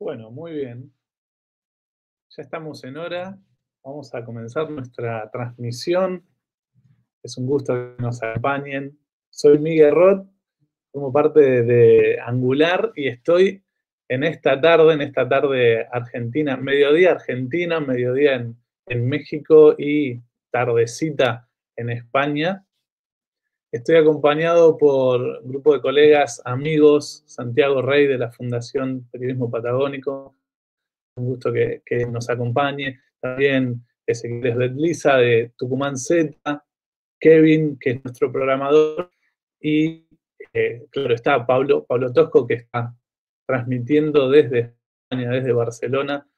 Bueno, muy bien. Ya estamos en hora. Vamos a comenzar nuestra transmisión. Es un gusto que nos acompañen. Soy Miguel Roth, como parte de Angular y estoy en esta tarde argentina, mediodía en México y tardecita en España. Estoy acompañado por un grupo de colegas, amigos, Santiago Rey de la Fundación Periodismo Patagónico, un gusto que nos acompañe. También Ezequiel Svetliza de Tucumán Z, Kevin, que es nuestro programador, y claro está Pablo Tosco, que está transmitiendo desde España, desde Barcelona.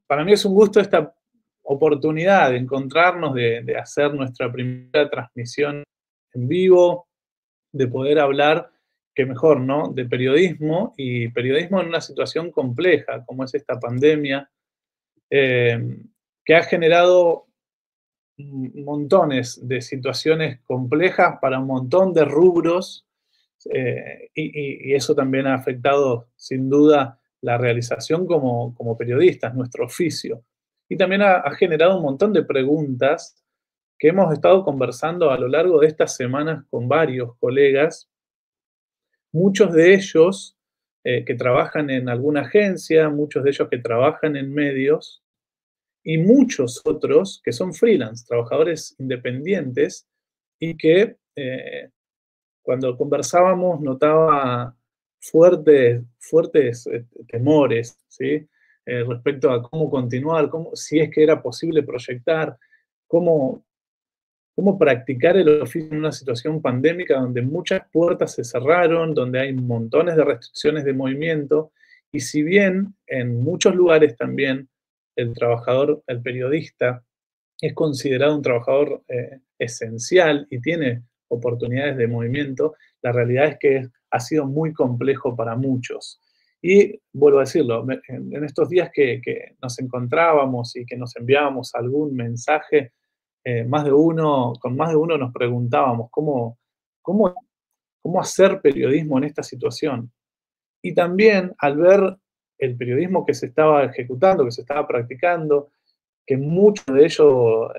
Para mí es un gusto esta oportunidad de encontrarnos, de hacer nuestra primera transmisión en vivo, de poder hablar, que mejor, ¿no?, de periodismo, y periodismo en una situación compleja, como es esta pandemia, que ha generado montones de situaciones complejas para un montón de rubros, y eso también ha afectado, sin duda, la realización como periodistas, nuestro oficio. Y también ha generado un montón de preguntas que hemos estado conversando a lo largo de estas semanas con varios colegas, muchos de ellos que trabajan en alguna agencia, muchos de ellos que trabajan en medios, y muchos otros que son freelance, trabajadores independientes, y que cuando conversábamos notaba fuertes temores, ¿sí? Respecto a cómo continuar, si es que era posible proyectar, cómo, cómo practicar el oficio en una situación pandémica donde muchas puertas se cerraron, donde hay montones de restricciones de movimiento, y si bien en muchos lugares también el trabajador, el periodista, es considerado un trabajador esencial y tiene oportunidades de movimiento, la realidad es que ha sido muy complejo para muchos. Y vuelvo a decirlo, en estos días que nos encontrábamos y que nos enviábamos algún mensaje, con más de uno nos preguntábamos cómo, cómo hacer periodismo en esta situación. Y también al ver el periodismo que se estaba ejecutando, que se estaba practicando, que mucho de ello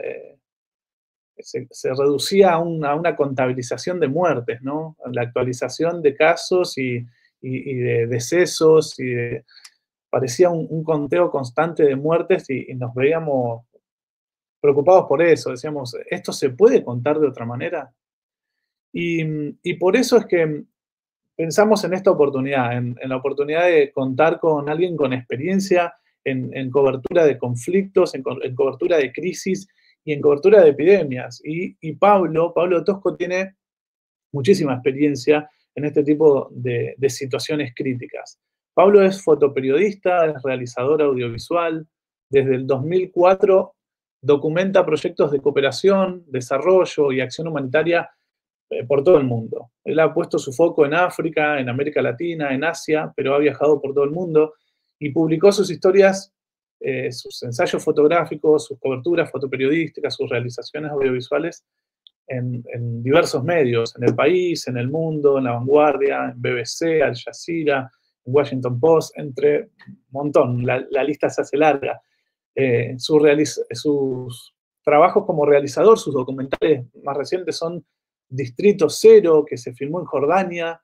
se reducía a una contabilización de muertes, ¿no? La actualización de casos y de decesos, parecía un conteo constante de muertes y nos veíamos preocupados por eso. Decíamos, ¿esto se puede contar de otra manera? Y por eso es que pensamos en esta oportunidad, en la oportunidad de contar con alguien con experiencia en cobertura de conflictos, en cobertura de crisis y en cobertura de epidemias. Y Pablo Tosco tiene muchísima experiencia en este tipo de situaciones críticas. Pablo es fotoperiodista, es realizador audiovisual. Desde el 2004 documenta proyectos de cooperación, desarrollo y acción humanitaria por todo el mundo. Él ha puesto su foco en África, en América Latina, en Asia, pero ha viajado por todo el mundo y publicó sus historias, sus ensayos fotográficos, sus coberturas fotoperiodísticas, sus realizaciones audiovisuales en diversos medios, en El País, en El Mundo, en La Vanguardia, en BBC, Al Jazeera, en Washington Post, entre un montón, la lista se hace larga. Sus trabajos como realizador, sus documentales más recientes son Distrito Cero, que se filmó en Jordania,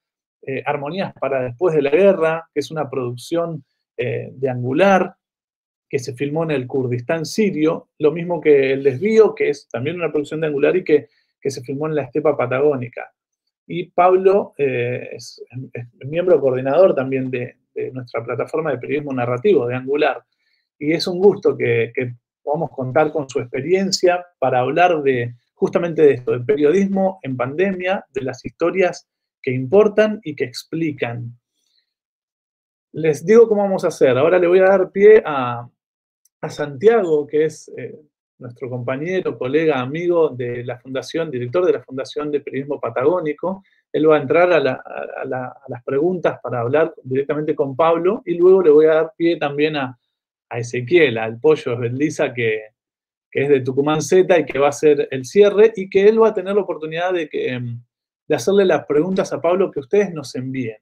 Armonías para después de la guerra, que es una producción de Angular, que se filmó en el Kurdistán sirio, lo mismo que El Desvío, que es también una producción de Angular y que se filmó en la estepa patagónica. Y Pablo es miembro coordinador también de nuestra plataforma de periodismo narrativo, de Angular. Y es un gusto que podamos contar con su experiencia para hablar justamente de esto, del periodismo en pandemia, de las historias que importan y que explican. Les digo cómo vamos a hacer. Ahora le voy a dar pie a Santiago, que es nuestro compañero, colega, amigo de la Fundación, director de la Fundación de Periodismo Patagónico. Él va a entrar a las preguntas para hablar directamente con Pablo y luego le voy a dar pie también a Ezequiel, al Pollo Svetliza, que es de Tucumán Z y que va a hacer el cierre y que él va a tener la oportunidad de hacerle las preguntas a Pablo que ustedes nos envíen.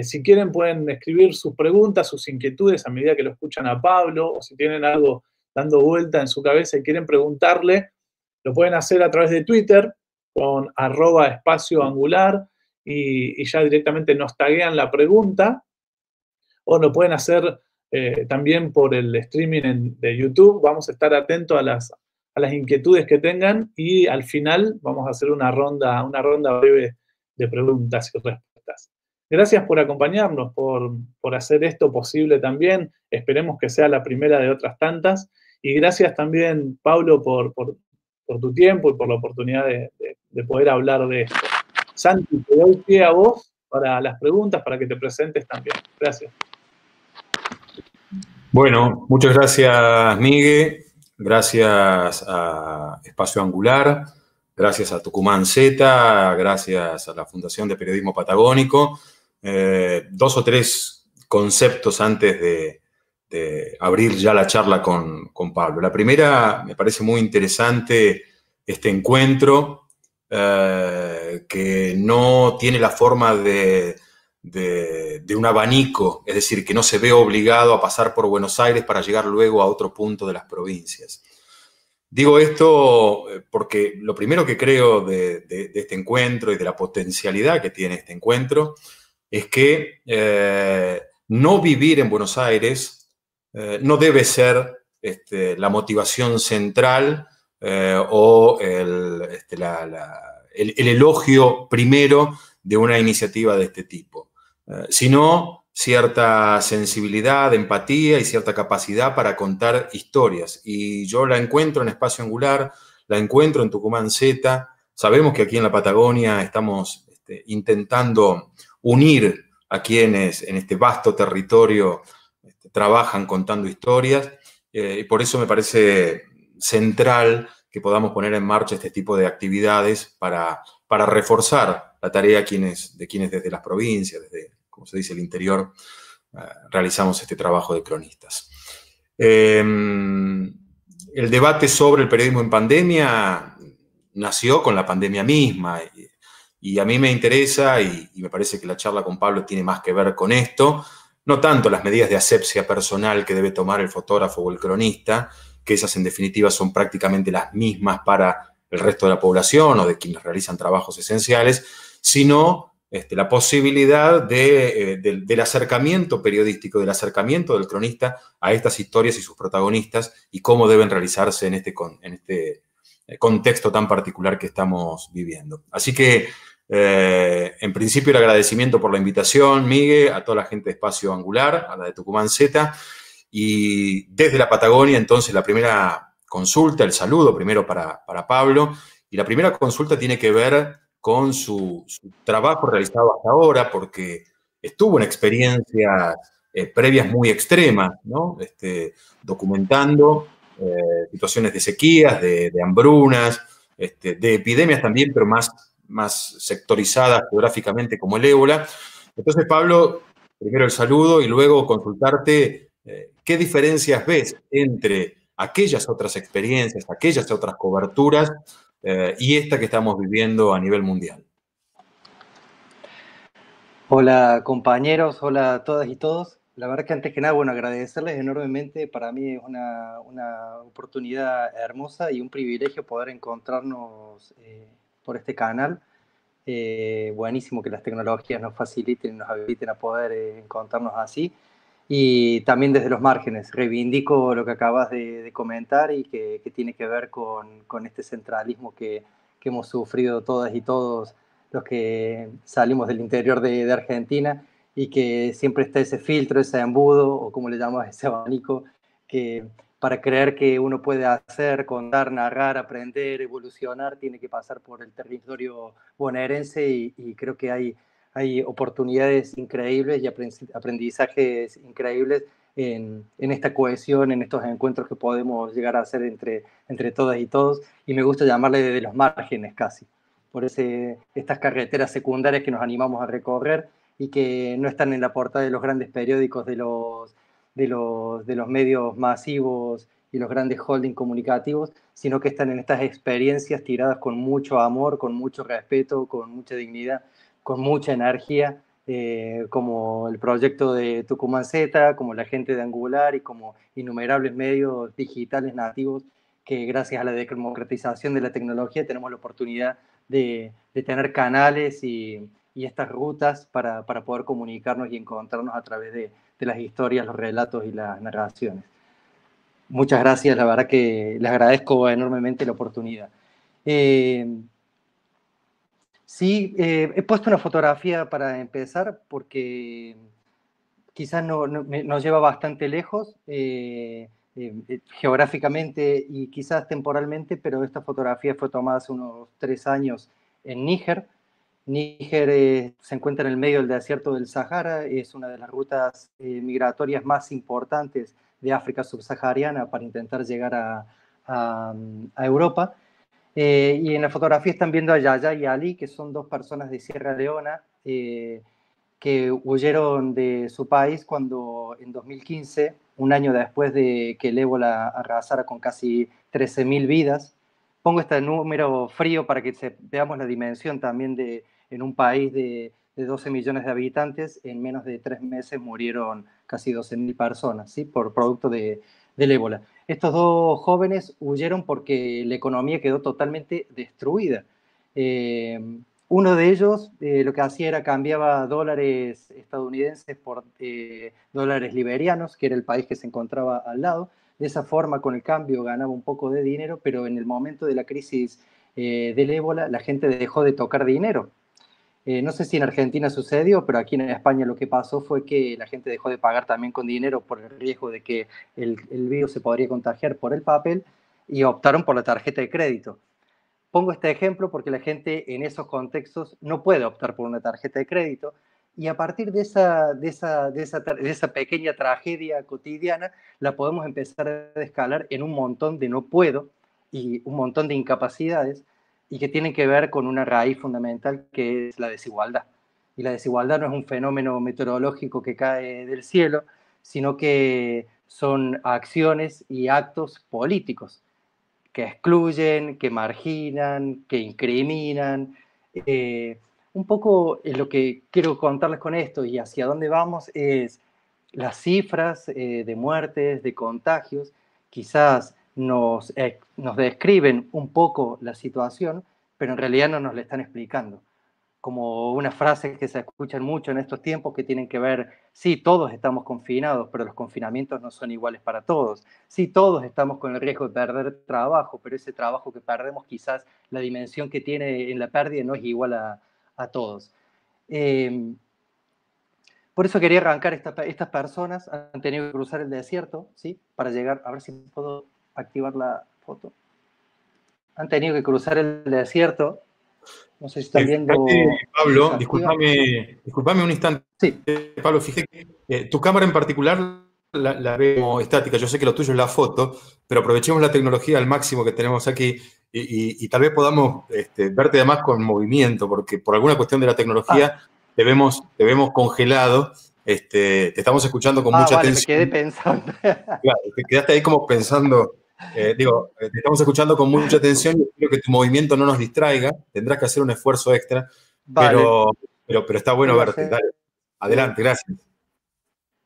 Si quieren pueden escribir sus preguntas, sus inquietudes a medida que lo escuchan a Pablo, o si tienen algo dando vuelta en su cabeza y quieren preguntarle, lo pueden hacer a través de Twitter con @espacioangular y ya directamente nos taguean la pregunta, o lo pueden hacer también por el streaming de YouTube. Vamos a estar atentos a las inquietudes que tengan y al final vamos a hacer una ronda breve de preguntas y respuestas. Gracias por acompañarnos, por hacer esto posible también. Esperemos que sea la primera de otras tantas. Y gracias también, Pablo, por tu tiempo y por la oportunidad de poder hablar de esto. Santi, te doy pie a vos para las preguntas, para que te presentes también. Gracias. Bueno, muchas gracias, Miguel. Gracias a Espacio Angular, gracias a Tucumán Z, gracias a la Fundación de Periodismo Patagónico. 2 o 3 conceptos antes de abrir ya la charla con Pablo. La primera, me parece muy interesante este encuentro, que no tiene la forma de un abanico, es decir, que no se ve obligado a pasar por Buenos Aires para llegar luego a otro punto de las provincias. Digo esto porque lo primero que creo de este encuentro y de la potencialidad que tiene este encuentro es que no vivir en Buenos Aires no debe ser la motivación central o el elogio primero de una iniciativa de este tipo, sino cierta sensibilidad, empatía y cierta capacidad para contar historias. Y yo la encuentro en Espacio Angular, la encuentro en Tucumán Z. Sabemos que aquí en la Patagonia estamos intentando unir a quienes en este vasto territorio trabajan contando historias, y por eso me parece central que podamos poner en marcha este tipo de actividades para reforzar la tarea de quienes desde las provincias, desde, como se dice, el interior, realizamos este trabajo de cronistas. El debate sobre el periodismo en pandemia nació con la pandemia misma, y a mí me interesa, y me parece que la charla con Pablo tiene más que ver con esto, no tanto las medidas de asepsia personal que debe tomar el fotógrafo o el cronista, que esas en definitiva son prácticamente las mismas para el resto de la población o de quienes realizan trabajos esenciales, sino la posibilidad del acercamiento periodístico, del acercamiento del cronista a estas historias y sus protagonistas y cómo deben realizarse en este contexto tan particular que estamos viviendo. Así que, en principio, el agradecimiento por la invitación, Miguel, a toda la gente de Espacio Angular, a la de Tucumán Z, y desde la Patagonia, entonces, la primera consulta, el saludo primero para Pablo, y la primera consulta tiene que ver con su trabajo realizado hasta ahora, porque estuvo en experiencias previas muy extremas, ¿no? Documentando situaciones de sequías, de hambrunas, de epidemias también, pero más sectorizadas geográficamente como el ébola. Entonces, Pablo, primero el saludo y luego consultarte qué diferencias ves entre aquellas otras experiencias, aquellas otras coberturas y esta que estamos viviendo a nivel mundial. Hola compañeros, hola a todas y todos. La verdad que antes que nada, bueno, agradecerles enormemente. Para mí es una oportunidad hermosa y un privilegio poder encontrarnos por este canal. Buenísimo que las tecnologías nos faciliten, nos habiliten a poder encontrarnos así. Y también desde los márgenes, reivindico lo que acabas de comentar y que tiene que ver con este centralismo que hemos sufrido todas y todos los que salimos del interior de Argentina, y que siempre está ese filtro, ese embudo, o como le llamamos, ese abanico, que para creer que uno puede hacer, contar, narrar, aprender, evolucionar, tiene que pasar por el territorio bonaerense, y creo que hay oportunidades increíbles y aprendizajes increíbles en esta cohesión, en estos encuentros que podemos llegar a hacer entre todas y todos, y me gusta llamarle desde los márgenes casi, por estas carreteras secundarias que nos animamos a recorrer y que no están en la portada de los grandes periódicos, de los medios masivos y los grandes holding comunicativos, sino que están en estas experiencias tiradas con mucho amor, con mucho respeto, con mucha dignidad, con mucha energía, como el proyecto de Tucumán Z, como la gente de Angular y como innumerables medios digitales nativos que gracias a la democratización de la tecnología tenemos la oportunidad de tener canales y estas rutas para poder comunicarnos y encontrarnos a través de las historias, los relatos y las narraciones. Muchas gracias, la verdad que les agradezco enormemente la oportunidad. Sí, he puesto una fotografía para empezar porque quizás nos lleva bastante lejos geográficamente y quizás temporalmente, pero esta fotografía fue tomada hace unos 3 años en Níger. Níger se encuentra en el medio del desierto del Sahara, es una de las rutas migratorias más importantes de África subsahariana para intentar llegar a Europa. Y en la fotografía están viendo a Yaya y Ali, que son 2 personas de Sierra Leona que huyeron de su país cuando en 2015, un año después de que el ébola arrasara con casi 13.000 vidas. Pongo este número frío para que veamos la dimensión también de en un país de 12 millones de habitantes, en menos de 3 meses murieron casi 12.000 personas, ¿sí? Por producto del ébola. Estos 2 jóvenes huyeron porque la economía quedó totalmente destruida. Uno de ellos lo que hacía era cambiaba dólares estadounidenses por dólares liberianos, que era el país que se encontraba al lado. De esa forma, con el cambio, ganaba un poco de dinero, pero en el momento de la crisis del ébola, la gente dejó de tocar dinero. No sé si en Argentina sucedió, pero aquí en España lo que pasó fue que la gente dejó de pagar también con dinero por el riesgo de que el virus se podría contagiar por el papel y optaron por la tarjeta de crédito. Pongo este ejemplo porque la gente en esos contextos no puede optar por una tarjeta de crédito y a partir de esa pequeña tragedia cotidiana la podemos empezar a escalar en un montón de no puedo y un montón de incapacidades y que tienen que ver con una raíz fundamental que es la desigualdad. Y la desigualdad no es un fenómeno meteorológico que cae del cielo, sino que son acciones y actos políticos que excluyen, que marginan, que incriminan. Un poco lo que quiero contarles con esto y hacia dónde vamos es las cifras de muertes, de contagios, quizás nos describen un poco la situación, pero en realidad no nos la están explicando. Como una frase que se escuchan mucho en estos tiempos que tienen que ver, sí, todos estamos confinados, pero los confinamientos no son iguales para todos. Sí, todos estamos con el riesgo de perder trabajo, pero ese trabajo que perdemos quizás la dimensión que tiene en la pérdida no es igual a todos. Por eso quería arrancar, estas personas han tenido que cruzar el desierto, ¿sí? Para llegar, a ver si puedo activar la foto. Han tenido que cruzar el desierto. No sé si están viendo. Pablo, discúlpame un instante. Sí. Pablo, fíjate que tu cámara en particular la veo estática. Yo sé que lo tuyo es la foto, pero aprovechemos la tecnología al máximo que tenemos aquí y tal vez podamos verte además con movimiento, porque por alguna cuestión de la tecnología te vemos congelado. Te estamos escuchando con mucha atención. Me quedé pensando. Claro, te quedaste ahí como pensando. Te estamos escuchando con mucha atención y espero que tu movimiento no nos distraiga. Tendrás que hacer un esfuerzo extra, vale. pero está bueno verte. Dale, adelante, gracias.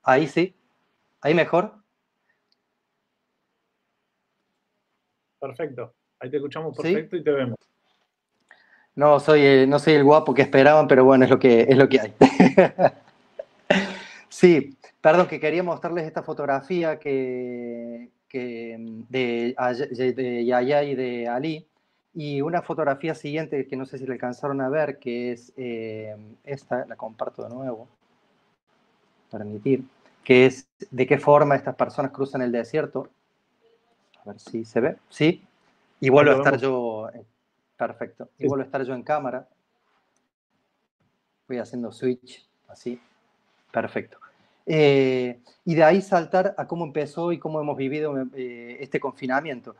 Ahí sí. Ahí mejor. Perfecto. Ahí te escuchamos perfecto, ¿sí? Y te vemos. No soy el guapo que esperaban, pero bueno, es lo que hay. Sí, perdón, que quería mostrarles esta fotografía de Yaya y de Ali, y una fotografía siguiente que no sé si le alcanzaron a ver, que es esta, la comparto de nuevo, permitir, que es de qué forma estas personas cruzan el desierto. A ver si se ve, ¿sí? Y vuelvo a estar yo, perfecto, y vuelvo a estar yo en cámara. Voy haciendo switch, así, perfecto. Y de ahí saltar a cómo empezó y cómo hemos vivido este confinamiento.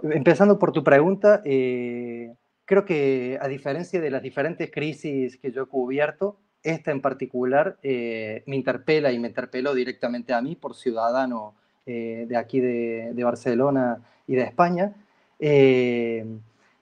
Empezando por tu pregunta, creo que a diferencia de las diferentes crisis que yo he cubierto, esta en particular me interpela y me interpeló directamente a mí por ciudadano de aquí de Barcelona y de España.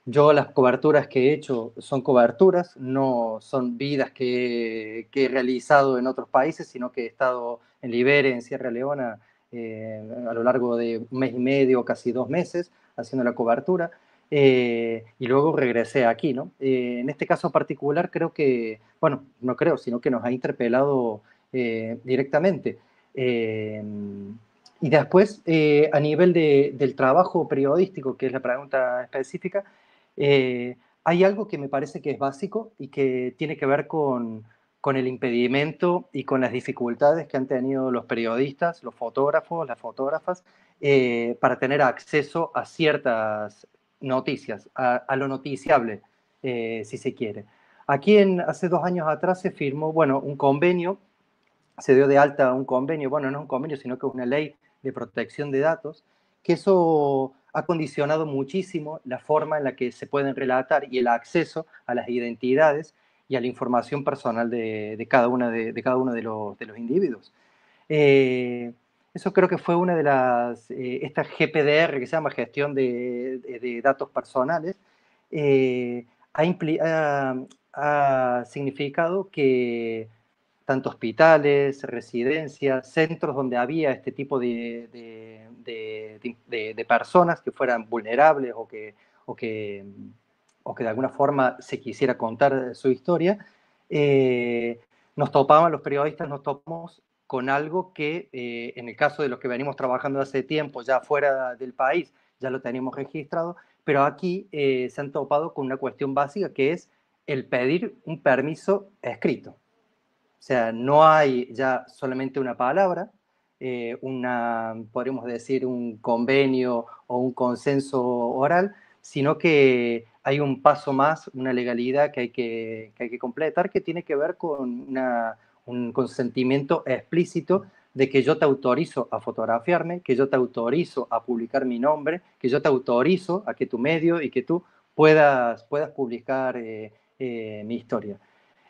Yo las coberturas que he hecho son coberturas, no son vidas que he realizado en otros países, sino que he estado en Liberia, en Sierra Leona, a lo largo de 1 mes y medio, casi 2 meses, haciendo la cobertura, y luego regresé aquí, ¿no? En este caso particular creo que, bueno, no creo, sino que nos ha interpelado directamente. Eh, y después, a nivel del trabajo periodístico, que es la pregunta específica, hay algo que me parece que es básico y que tiene que ver con el impedimento y con las dificultades que han tenido los periodistas, los fotógrafos, las fotógrafas, para tener acceso a ciertas noticias, a lo noticiable, si se quiere. Aquí hace 2 años atrás se firmó, bueno, un convenio, se dio de alta un convenio, bueno, no es un convenio, sino que es una ley de protección de datos, que eso ha condicionado muchísimo la forma en la que se pueden relatar y el acceso a las identidades y a la información personal de cada uno de los individuos. Eh, Eso creo que fue una de esta GPDR, que se llama Gestión de Datos Personales, ha significado que tanto hospitales, residencias, centros donde había este tipo de personas que fueran vulnerables o que, o que de alguna forma se quisiera contar su historia, eh, los periodistas nos topamos con algo que en el caso de los que venimos trabajando hace tiempo, ya fuera del país, ya lo teníamos registrado, pero aquí se han topado con una cuestión básica que es el pedir un permiso escrito. O sea, no hay ya solamente una palabra, podríamos decir, un convenio o un consenso oral, sino que hay un paso más, una legalidad que hay que completar, que tiene que ver con un consentimiento explícito de que yo te autorizo a fotografiarme, que yo te autorizo a publicar mi nombre, que yo te autorizo a que tu medio y que tú puedas publicar mi historia.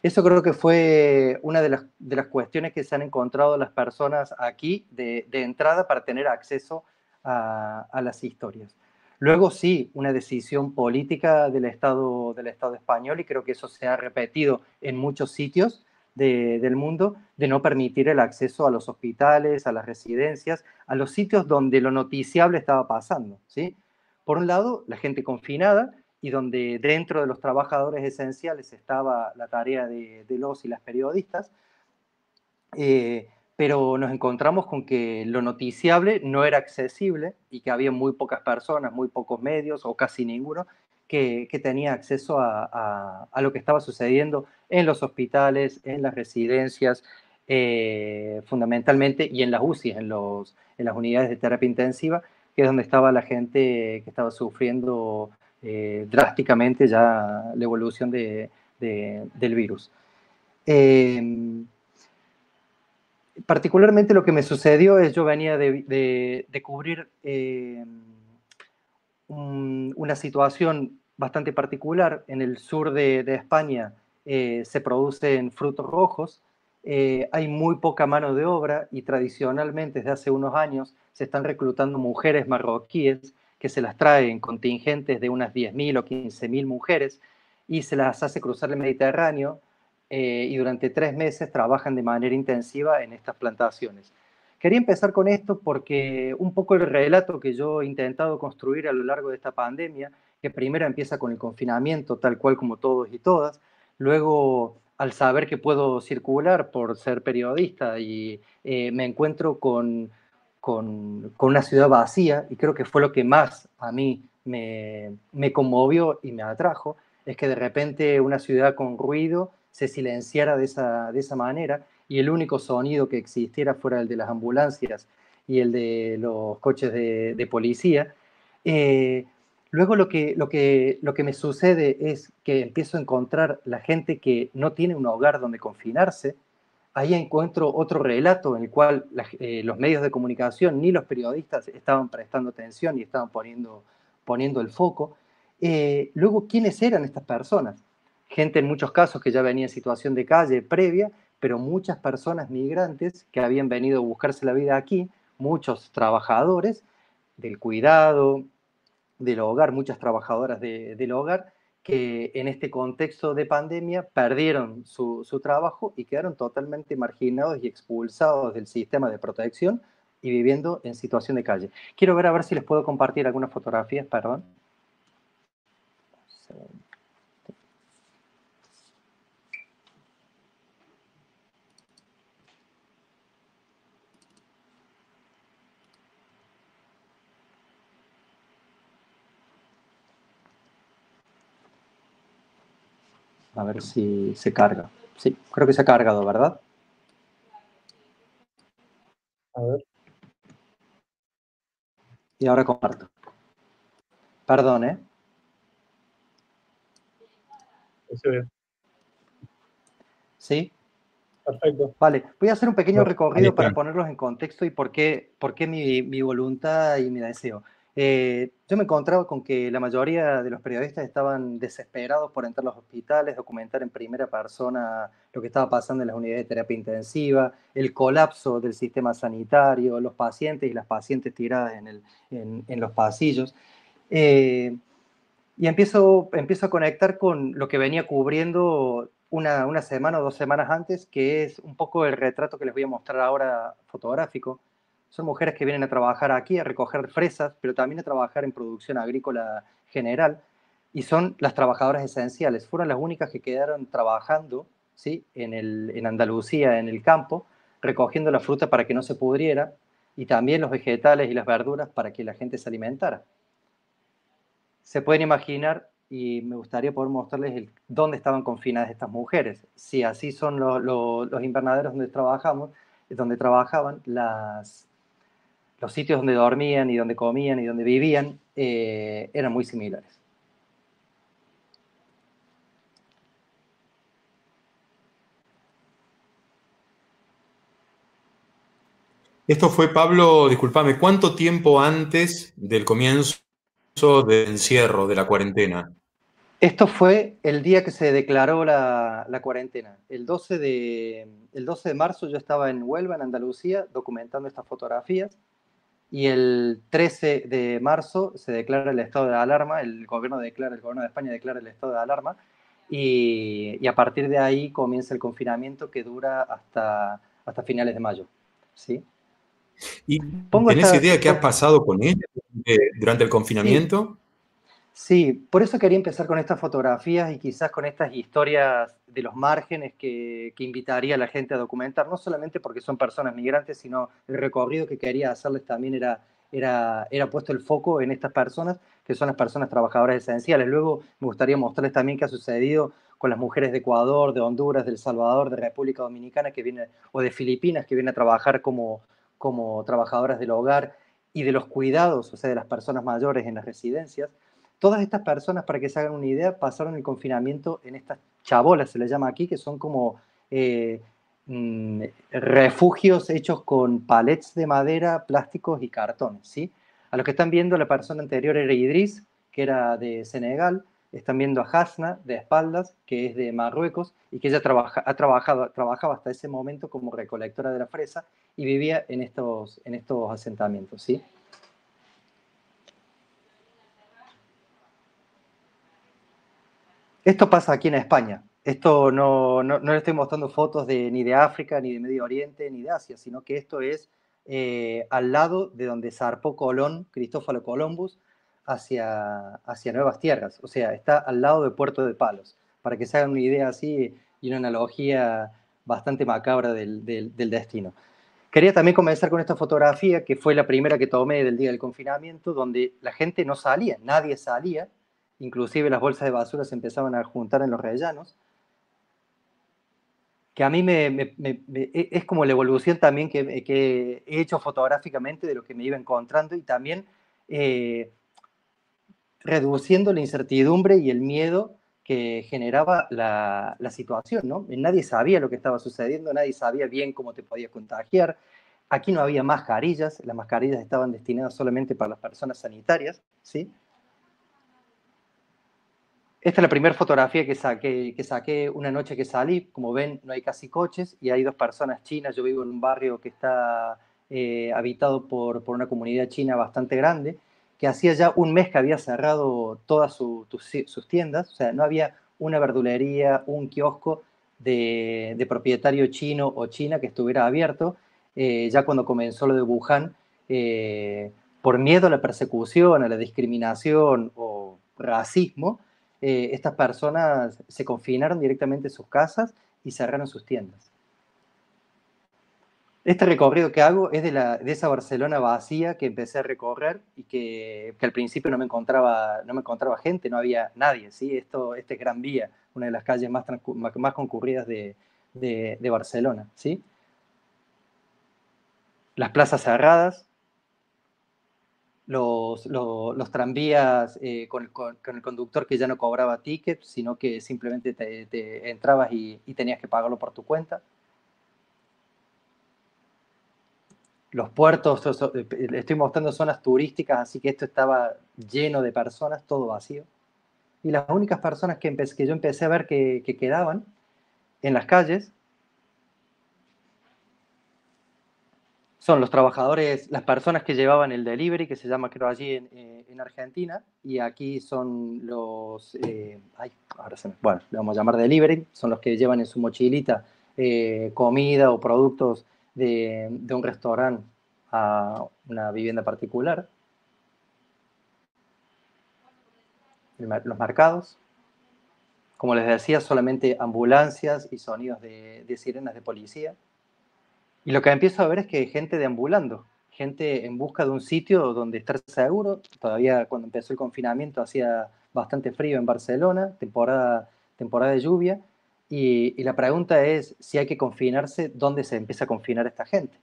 Eso creo que fue una de las cuestiones que se han encontrado las personas aquí de entrada para tener acceso a las historias. Luego sí, una decisión política del Estado español, y creo que eso se ha repetido en muchos sitios del mundo, de no permitir el acceso a los hospitales, a las residencias, a los sitios donde lo noticiable estaba pasando, ¿sí? Por un lado, la gente confinada, y donde dentro de los trabajadores esenciales estaba la tarea de los y las periodistas, pero nos encontramos con que lo noticiable no era accesible y que había muy pocas personas, muy pocos medios o casi ninguno que tenía acceso a lo que estaba sucediendo en los hospitales, en las residencias, fundamentalmente, y en las UCI, en las unidades de terapia intensiva, que es donde estaba la gente que estaba sufriendo drásticamente ya la evolución del virus. Particularmente lo que me sucedió es, yo venía de cubrir una situación bastante particular. En el sur de España se producen frutos rojos, hay muy poca mano de obra y tradicionalmente desde hace unos años se están reclutando mujeres marroquíes que se las traen contingentes de unas 10.000 o 15.000 mujeres y se las hace cruzar el Mediterráneo, y durante 3 meses trabajan de manera intensiva en estas plantaciones. Quería empezar con esto porque un poco el relato que yo he intentado construir a lo largo de esta pandemia, que primero empieza con el confinamiento, tal cual como todos y todas, luego al saber que puedo circular por ser periodista y me encuentro con una ciudad vacía, y creo que fue lo que más a mí me conmovió y me atrajo, es que de repente una ciudad con ruido se silenciara de esa manera, y el único sonido que existiera fuera el de las ambulancias y el de los coches de policía. Eh, Luego lo que me sucede es que empiezo a encontrar la gente que no tiene un hogar donde confinarse. Ahí encuentro otro relato en el cual los medios de comunicación ni los periodistas estaban prestando atención y estaban poniendo el foco. Luego, ¿quiénes eran estas personas? Gente en muchos casos que ya venía en situación de calle previa, pero muchas personas migrantes que habían venido a buscarse la vida aquí, muchos trabajadores del cuidado, del hogar, muchas trabajadoras del hogar, que en este contexto de pandemia perdieron su trabajo y quedaron totalmente marginados y expulsados del sistema de protección y viviendo en situación de calle. Quiero ver a ver si les puedo compartir algunas fotografías, perdón. A ver si se carga. Sí, creo que se ha cargado, ¿verdad? A ver. Y ahora comparto. Perdón, ¿eh? Se ve. ¿Sí? Perfecto. Vale, voy a hacer un pequeño Ahí recorrido para está. ponerlos en contexto y por qué mi voluntad y mi deseo. Yo me encontraba con que la mayoría de los periodistas estaban desesperados por entrar a los hospitales, documentar en primera persona lo que estaba pasando en las unidades de terapia intensiva, el colapso del sistema sanitario, los pacientes y las pacientes tiradas en los pasillos. Y empiezo a conectar con lo que venía cubriendo una semana o 2 semanas antes, que es un poco el retrato que les voy a mostrar ahora fotográfico. Son mujeres que vienen a trabajar aquí, a recoger fresas, pero también a trabajar en producción agrícola general, y son las trabajadoras esenciales. Fueron las únicas que quedaron trabajando, ¿sí?, en Andalucía, en el campo, recogiendo la fruta para que no se pudriera, y también los vegetales y las verduras para que la gente se alimentara. Se pueden imaginar, y me gustaría poder mostrarles dónde estaban confinadas estas mujeres. Si así son los invernaderos donde trabajaban, los sitios donde dormían y donde comían y donde vivían eran muy similares. Esto fue, Pablo, discúlpame, ¿cuánto tiempo antes del comienzo del encierro, de la cuarentena? Esto fue el día que se declaró la cuarentena. El 12 de marzo yo estaba en Huelva, en Andalucía, documentando estas fotografías. Y el 13 de marzo se declara el estado de alarma, el gobierno de España declara el estado de alarma, y a partir de ahí comienza el confinamiento que dura hasta finales de mayo. ¿Sí? ¿Y Pongo tenés esta, idea qué has pasado con ella durante el sí, confinamiento? sí, por eso quería empezar con estas fotografías y quizás con estas historias de los márgenes que invitaría a la gente a documentar, no solamente porque son personas migrantes, sino el recorrido que quería hacerles también era puesto el foco en estas personas, que son las personas trabajadoras esenciales. Luego me gustaría mostrarles también qué ha sucedido con las mujeres de Ecuador, de Honduras, de El Salvador, de República Dominicana, o de Filipinas, que vienen a trabajar como trabajadoras del hogar y de los cuidados, o sea, de las personas mayores en las residencias. Todas estas personas, para que se hagan una idea, pasaron el confinamiento en estas chabolas, se les llama aquí, que son como eh, refugios hechos con palets de madera, plásticos y cartones, ¿sí? A los que están viendo, la persona anterior era Idris, que era de Senegal. Están viendo a Hasna, de espaldas, que es de Marruecos, y que ella trabajaba hasta ese momento como recolectora de la fresa y vivía en estos asentamientos, ¿sí? Esto pasa aquí en España. Esto no le estoy mostrando fotos ni de África, ni de Medio Oriente, ni de Asia, sino que esto es al lado de donde zarpó Colón, Cristóbalo Columbus, hacia nuevas tierras. O sea, está al lado de Puerto de Palos, para que se hagan una idea así y una analogía bastante macabra del destino. Quería también comenzar con esta fotografía, que fue la primera que tomé del día del confinamiento, donde la gente no salía, nadie salía, inclusive las bolsas de basura se empezaban a juntar en los rellanos, que a mí es como la evolución también que he hecho fotográficamente de lo que me iba encontrando y también eh, reduciendo la incertidumbre y el miedo que generaba la situación, ¿no? Nadie sabía lo que estaba sucediendo, nadie sabía bien cómo te podías contagiar. Aquí no había mascarillas, las mascarillas estaban destinadas solamente para las personas sanitarias, ¿sí? Esta es la primera fotografía que saqué una noche que salí. Como ven, no hay casi coches y hay 2 personas chinas. Yo vivo en un barrio que está habitado por una comunidad china bastante grande, que hacía ya un mes que había cerrado todas sus tiendas, o sea, no había una verdulería, un kiosco de propietario chino o china que estuviera abierto, ya cuando comenzó lo de Wuhan, por miedo a la persecución, a la discriminación o racismo, estas personas se confinaron directamente en sus casas y cerraron sus tiendas. Este recorrido que hago es de esa Barcelona vacía que empecé a recorrer y que al principio no me encontraba gente, no había nadie, ¿sí? Este es Gran Vía, una de las calles más concurridas de Barcelona, ¿sí? Las plazas cerradas, los tranvías con el conductor que ya no cobraba ticket, sino que simplemente te entrabas y tenías que pagarlo por tu cuenta. Los puertos, estoy mostrando zonas turísticas, así que esto estaba lleno de personas, todo vacío. Y las únicas personas que yo empecé a ver que quedaban en las calles son los trabajadores, las personas que llevaban el delivery, que se llama creo allí en Argentina, y aquí son los, bueno, le vamos a llamar delivery, son los que llevan en su mochilita comida o productos de un restaurante a una vivienda particular. Los mercados, como les decía, solamente ambulancias y sonidos de sirenas de policía. Y lo que empiezo a ver es que hay gente deambulando, gente en busca de un sitio donde estar seguro. Todavía cuando empezó el confinamiento hacía bastante frío en Barcelona, temporada de lluvia, y la pregunta es si hay que confinarse, ¿dónde se empieza a confinar esta gente?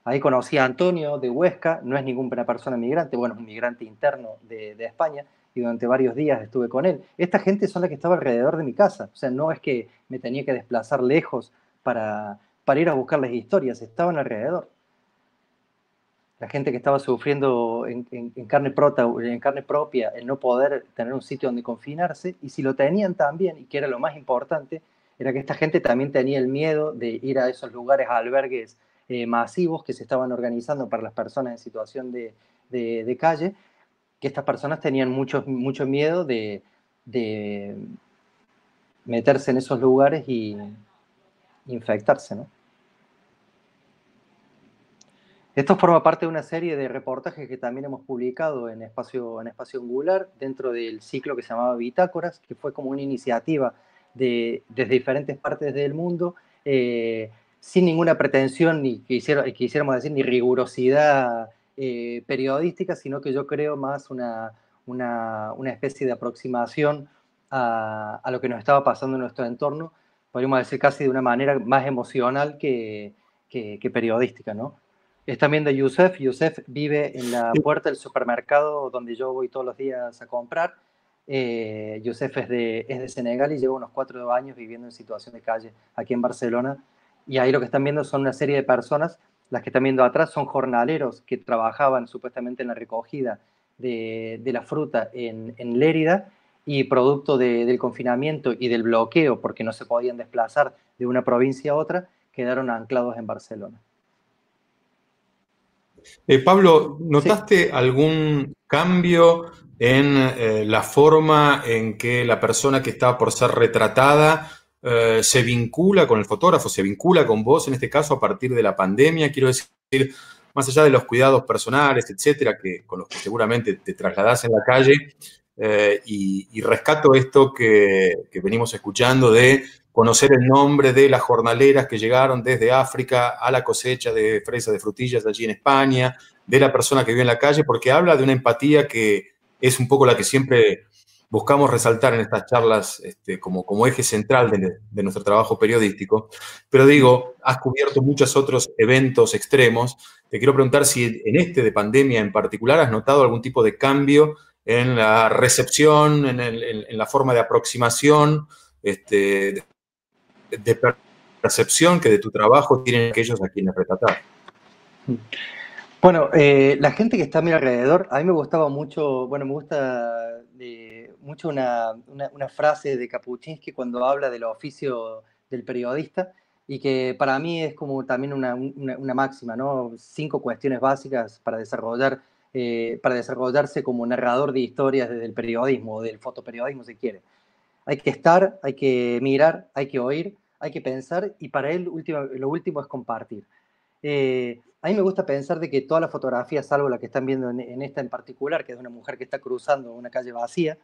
Ahí conocí a Antonio de Huesca, no es ninguna persona migrante, bueno, es un migrante interno de España, y durante varios días estuve con él. Esta gente son las que estaba alrededor de mi casa, o sea, no es que me tenía que desplazar lejos para ir a buscarles historias, estaban alrededor. La gente que estaba sufriendo en carne propia el no poder tener un sitio donde confinarse, y si lo tenían también, y que era lo más importante, era que esta gente también tenía el miedo de ir a esos lugares, a albergues masivos que se estaban organizando para las personas en situación de calle, que estas personas tenían mucho miedo de meterse en esos lugares y infectarse, ¿no? Esto forma parte de una serie de reportajes que también hemos publicado en Espacio Angular, dentro del ciclo que se llamaba Bitácoras, que fue como una iniciativa desde diferentes partes del mundo, sin ninguna pretensión, ni quisiéramos decir, ni rigurosidad periodística, sino que yo creo más una especie de aproximación a lo que nos estaba pasando en nuestro entorno, podríamos decir casi de una manera más emocional que periodística, ¿no? Es también de Youssef. Youssef vive en la puerta del supermercado donde yo voy todos los días a comprar. Youssef es de Senegal y lleva unos 4 años viviendo en situación de calle aquí en Barcelona. Y ahí lo que están viendo son una serie de personas. Las que están viendo atrás son jornaleros que trabajaban supuestamente en la recogida de la fruta en Lérida, y producto del confinamiento y del bloqueo, porque no se podían desplazar de una provincia a otra, quedaron anclados en Barcelona. Pablo, ¿notaste algún cambio en la forma en que la persona que estaba por ser retratada se vincula con el fotógrafo, se vincula con vos, en este caso, a partir de la pandemia? Quiero decir, más allá de los cuidados personales, etcétera, con los que seguramente te trasladás en la calle, y rescato esto que venimos escuchando de conocer el nombre de las jornaleras que llegaron desde África a la cosecha de fresas, de frutillas allí en España, de la persona que vive en la calle, porque habla de una empatía que es un poco la que siempre buscamos resaltar en estas charlas como eje central de nuestro trabajo periodístico. Pero digo, has cubierto muchos otros eventos extremos. Te quiero preguntar si en de pandemia en particular has notado algún tipo de cambio en la recepción, en la forma de aproximación, de percepción que de tu trabajo tienen aquellos a quienes retratar. Bueno, la gente que está a mi alrededor, a mí me gustaba mucho, bueno, me gusta mucho una frase de Kapuscinski cuando habla del oficio del periodista, y que para mí es como también una máxima, ¿no? 5 cuestiones básicas para desarrollar para desarrollarse como narrador de historias desde el periodismo o del fotoperiodismo, si quiere. Hay que estar, hay que mirar, hay que oír, hay que pensar, y para él lo último es compartir. A mí me gusta pensar de que todas las fotografías, salvo la que están viendo en esta en particular, que es de una mujer que está cruzando una calle vacía,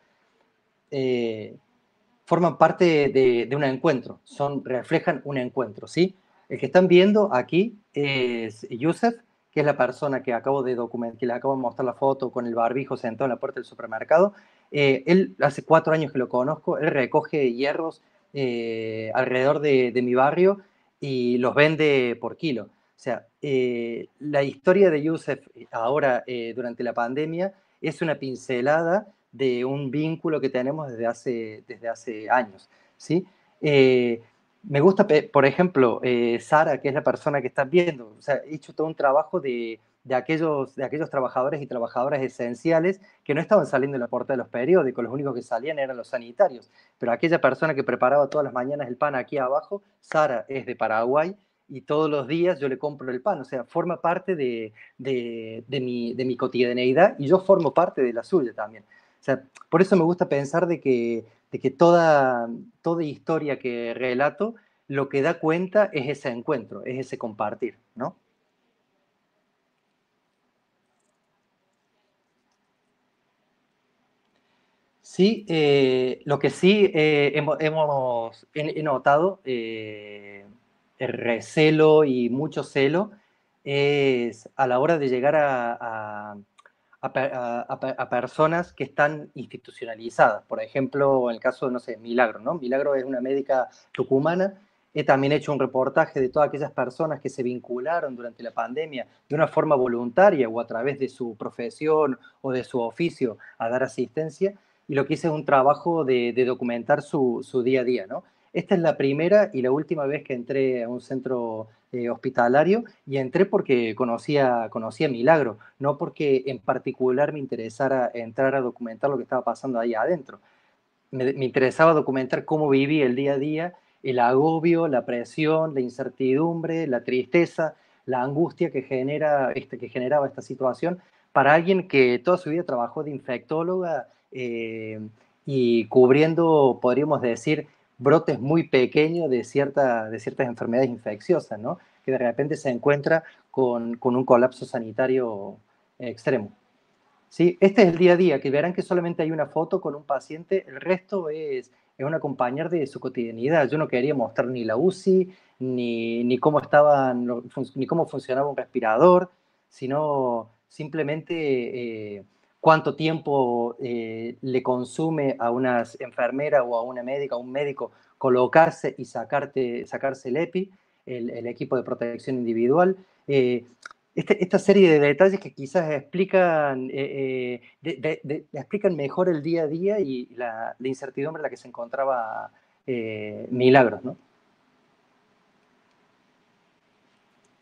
forman parte de un encuentro, reflejan un encuentro, ¿sí? El que están viendo aquí es Youssef, que es la persona que acabo de documentar, que le acabo de mostrar la foto con el barbijo sentado en la puerta del supermercado. Él hace 4 años que lo conozco, él recoge hierros alrededor de mi barrio y los vende por kilo. O sea, la historia de Youssef ahora, durante la pandemia, es una pincelada de un vínculo que tenemos desde hace años, ¿sí? Me gusta, por ejemplo, Sara, que es la persona que estás viendo, o sea, he hecho todo un trabajo de aquellos trabajadores y trabajadoras esenciales que no estaban saliendo en la portada de los periódicos, los únicos que salían eran los sanitarios, pero aquella persona que preparaba todas las mañanas el pan aquí abajo, Sara es de Paraguay, y todos los días yo le compro el pan, o sea, forma parte de mi cotidianeidad, y yo formo parte de la suya también. O sea, por eso me gusta pensar de que toda historia que relato, lo que da cuenta es ese encuentro, es ese compartir, ¿no? Sí, lo que sí he notado, el recelo y mucho celo es a la hora de llegar a personas que están institucionalizadas. Por ejemplo, en el caso, no sé, Milagro, ¿no? Milagro es una médica tucumana. He también hecho un reportaje de todas aquellas personas que se vincularon durante la pandemia de una forma voluntaria o a través de su profesión o de su oficio a dar asistencia. Y lo que hice es un trabajo de documentar su día a día, ¿no? Esta es la primera y la última vez que entré a un centro hospitalario, y entré porque conocía Milagro, no porque en particular me interesara entrar a documentar lo que estaba pasando ahí adentro. Me interesaba documentar cómo vivía el día a día, el agobio, la presión, la incertidumbre, la tristeza, la angustia que generaba esta situación para alguien que toda su vida trabajó de infectóloga, y cubriendo, podríamos decir, brotes muy pequeños de ciertas enfermedades infecciosas, ¿no? Que de repente se encuentra con un colapso sanitario extremo. ¿Sí? Este es el día a día, que verán que solamente hay una foto con un paciente, el resto es un acompañar de su cotidianidad. Yo no quería mostrar ni la UCI, ni cómo ni cómo funcionaba un respirador, sino simplemente cuánto tiempo le consume a una enfermera o a una médica, a un médico, colocarse y sacarse el EPI, el equipo de protección individual. Esta serie de detalles que quizás explican mejor el día a día y la incertidumbre en la que se encontraba Milagros, ¿no?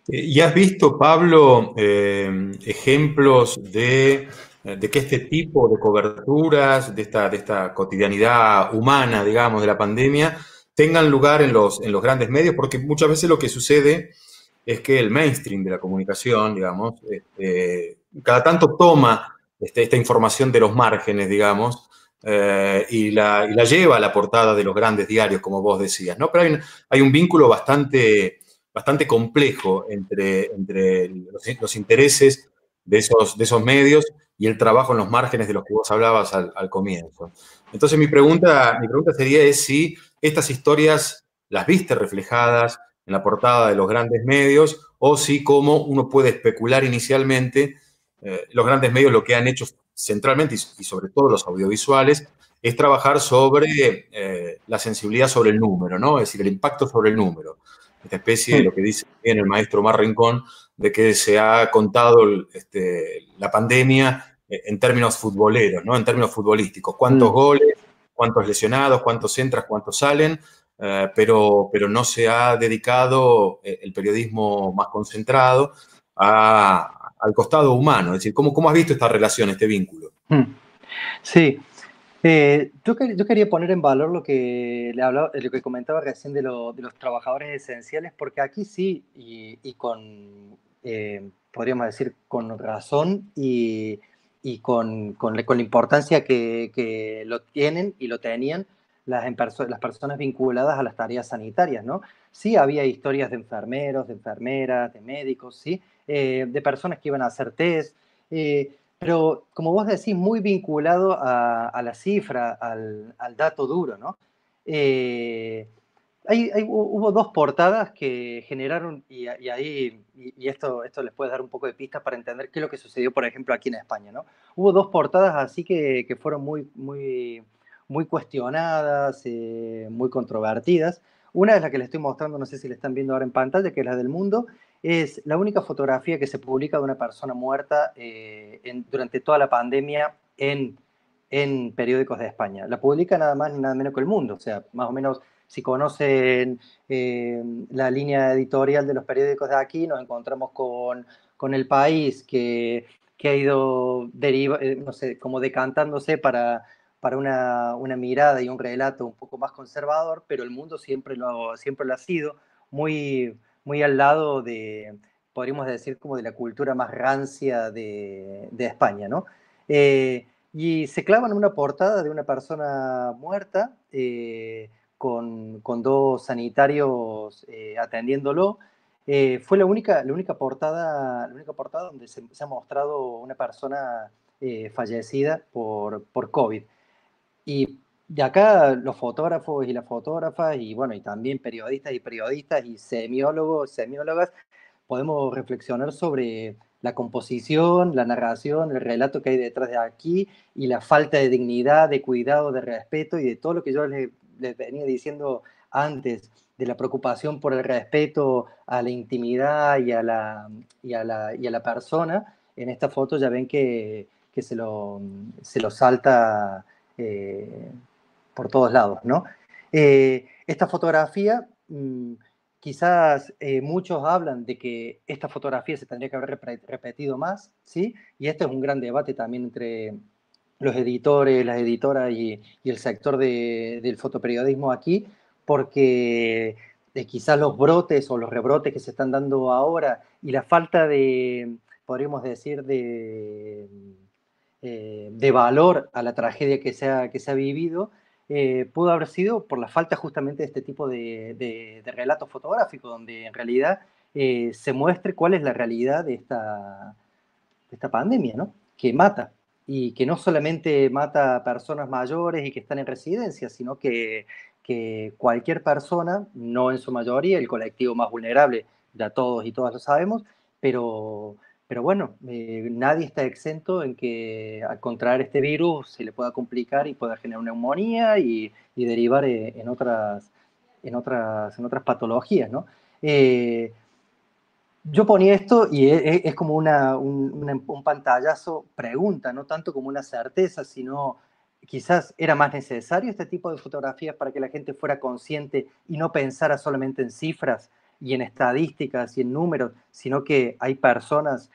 ¿Y has visto, Pablo, ejemplos de que este tipo de coberturas, de esta cotidianidad humana, digamos, de la pandemia, tengan lugar en los grandes medios? Porque muchas veces lo que sucede es que el mainstream de la comunicación, digamos, cada tanto toma esta información de los márgenes, digamos, y la lleva a la portada de los grandes diarios, como vos decías, ¿no? Pero hay un vínculo bastante complejo entre los intereses de esos medios y el trabajo en los márgenes de los que vos hablabas al comienzo. Entonces mi pregunta sería es si estas historias las viste reflejadas en la portada de los grandes medios, o si como uno puede especular inicialmente, los grandes medios lo que han hecho centralmente, y sobre todo los audiovisuales, es trabajar sobre la sensibilidad sobre el número, ¿no? Es decir, el impacto sobre el número. Esta especie de lo que dice bien el maestro Omar Rincón, de que se ha contado la pandemia en términos futboleros, ¿no? En términos futbolísticos. ¿Cuántos goles? ¿Cuántos lesionados? ¿Cuántos entran? ¿Cuántos salen? Pero no se ha dedicado el periodismo más concentrado al costado humano. Es decir, ¿cómo has visto esta relación, este vínculo? Sí. Yo quería poner en valor lo que lo que comentaba recién de los trabajadores esenciales, porque aquí sí, y podríamos decir, con razón y con la importancia que lo tienen y lo tenían las personas vinculadas a las tareas sanitarias, ¿no? Sí había historias de enfermeros, de enfermeras, de médicos, ¿sí? De personas que iban a hacer test, pero como vos decís, muy vinculado a la cifra, al dato duro, ¿no? Hubo dos portadas que generaron, y esto les puede dar un poco de pistas para entender qué es lo que sucedió, por ejemplo, aquí en España, ¿no? Hubo dos portadas así que fueron muy cuestionadas, muy controvertidas. Una es la que les estoy mostrando, no sé si la están viendo ahora en pantalla, que es la del Mundo. Es la única fotografía que se publica de una persona muerta durante toda la pandemia en periódicos de España. La publica nada más ni nada menos que El Mundo, o sea, más o menos si conocen la línea editorial de los periódicos de aquí, nos encontramos con El País, que ha ido no sé, como decantándose para una mirada y un relato un poco más conservador, pero El Mundo siempre lo ha sido, muy al lado podríamos decir, como de la cultura más rancia de España, ¿no? Y se clavan una portada de una persona muerta, con dos sanitarios atendiéndolo. Fue la única portada donde se ha mostrado una persona fallecida por COVID. Y de acá los fotógrafos y las fotógrafas, y bueno, y también periodistas y periodistas y semiólogos, semiólogas, podemos reflexionar sobre la composición, la narración, el relato que hay detrás de aquí y la falta de dignidad, de cuidado, de respeto y de todo lo que yo les venía diciendo antes, de la preocupación por el respeto a la intimidad y a la persona. En esta foto ya ven que se lo salta por todos lados, ¿no? Esta fotografía, quizás muchos hablan de que esta fotografía se tendría que haber repetido más, ¿sí? Y este es un gran debate también entre los editores, las editoras y el sector del fotoperiodismo aquí, porque quizás los brotes o los rebrotes que se están dando ahora y la falta podríamos decir, de valor a la tragedia que se ha vivido, pudo haber sido por la falta justamente de este tipo de relatos fotográficos, donde en realidad se muestre cuál es la realidad de esta pandemia, ¿no? Que mata, y que no solamente mata a personas mayores y que están en residencia, sino que cualquier persona, no en su mayoría, el colectivo más vulnerable, ya todos y todas lo sabemos, pero bueno, nadie está exento en que al contraer este virus se le pueda complicar y pueda generar neumonía y derivar en otras patologías, ¿no? Yo ponía esto y es como un pantallazo pregunta, no tanto como una certeza, sino quizás era más necesario este tipo de fotografías para que la gente fuera consciente y no pensara solamente en cifras y en estadísticas y en números, sino que hay personas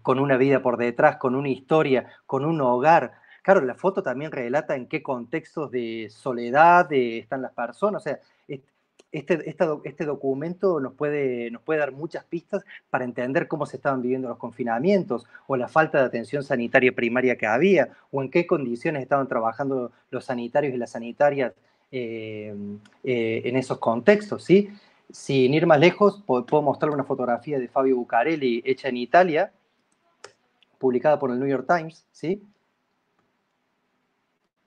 con una vida por detrás, con una historia, con un hogar. Claro, la foto también relata en qué contextos de soledad están las personas, o sea, este documento nos puede dar muchas pistas para entender cómo se estaban viviendo los confinamientos o la falta de atención sanitaria primaria que había o en qué condiciones estaban trabajando los sanitarios y las sanitarias en esos contextos, ¿sí? Sin ir más lejos, puedo mostrar una fotografía de Fabio Bucarelli hecha en Italia, publicada por el New York Times, ¿sí?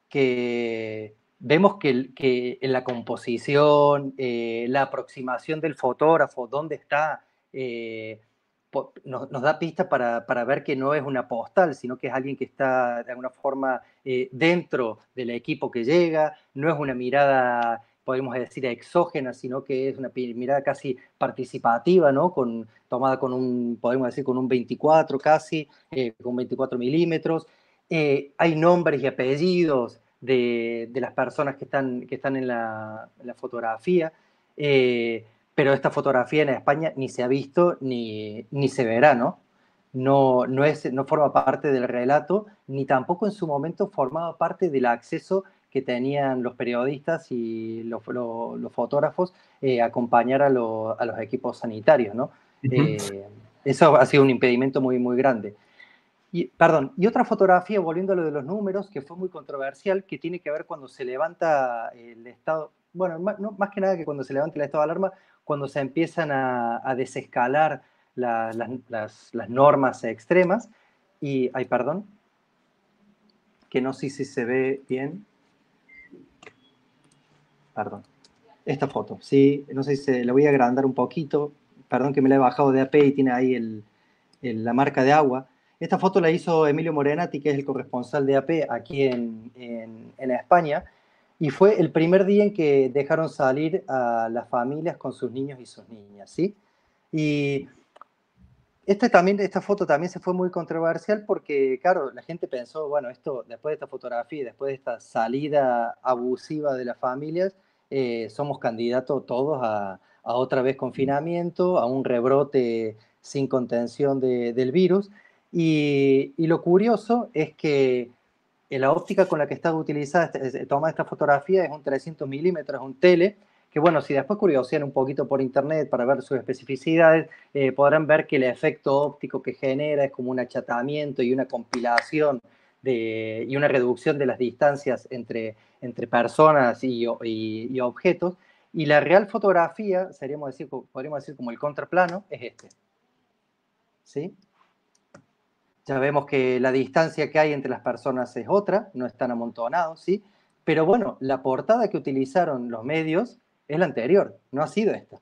Que vemos que en la composición, la aproximación del fotógrafo, dónde está, nos da pistas para ver que no es una postal, sino que es alguien que está de alguna forma dentro del equipo que llega, no es una mirada, podemos decir, exógena, sino que es una mirada casi participativa, ¿no? Tomada podemos decir, con un 24 casi, con 24 milímetros. Hay nombres y apellidos de las personas que están en la fotografía, pero esta fotografía en España ni se ha visto ni se verá, ¿no? No forma parte del relato, ni tampoco en su momento formaba parte del acceso que tenían los periodistas y los fotógrafos a acompañar a los equipos sanitarios, ¿no? Eso ha sido un impedimento muy, muy grande. Y otra fotografía, volviendo a lo de los números, que fue muy controversial, que tiene que ver cuando se levanta el estado, bueno, más que nada que cuando se levanta el estado de alarma, cuando se empiezan a desescalar las normas extremas, y, ay, perdón, que no sé si se ve bien, perdón, esta foto, sí, no sé si la voy a agrandar un poquito, perdón que me la he bajado de AP y tiene ahí la marca de agua. Esta foto la hizo Emilio Morenati, que es el corresponsal de AP aquí en España, y fue el primer día en que dejaron salir a las familias con sus niños y sus niñas, ¿sí? Y esta foto también se fue muy controversial porque, claro, la gente pensó, bueno, esto, después de esta fotografía y después de esta salida abusiva de las familias, somos candidatos todos a otra vez confinamiento, a un rebrote sin contención del virus. Y lo curioso es que la óptica con la que está utilizada, toma esta fotografía, es un 300 milímetros, un tele, que bueno, si después curiosean un poquito por internet para ver sus especificidades, podrán ver que el efecto óptico que genera es como un achatamiento y una compilación y una reducción de las distancias entre personas y objetos. Y la real fotografía, podríamos decir como el contraplano, es este. ¿Sí? Ya vemos que la distancia que hay entre las personas es otra, no están amontonados, ¿sí? Pero bueno, la portada que utilizaron los medios es la anterior, no ha sido esta,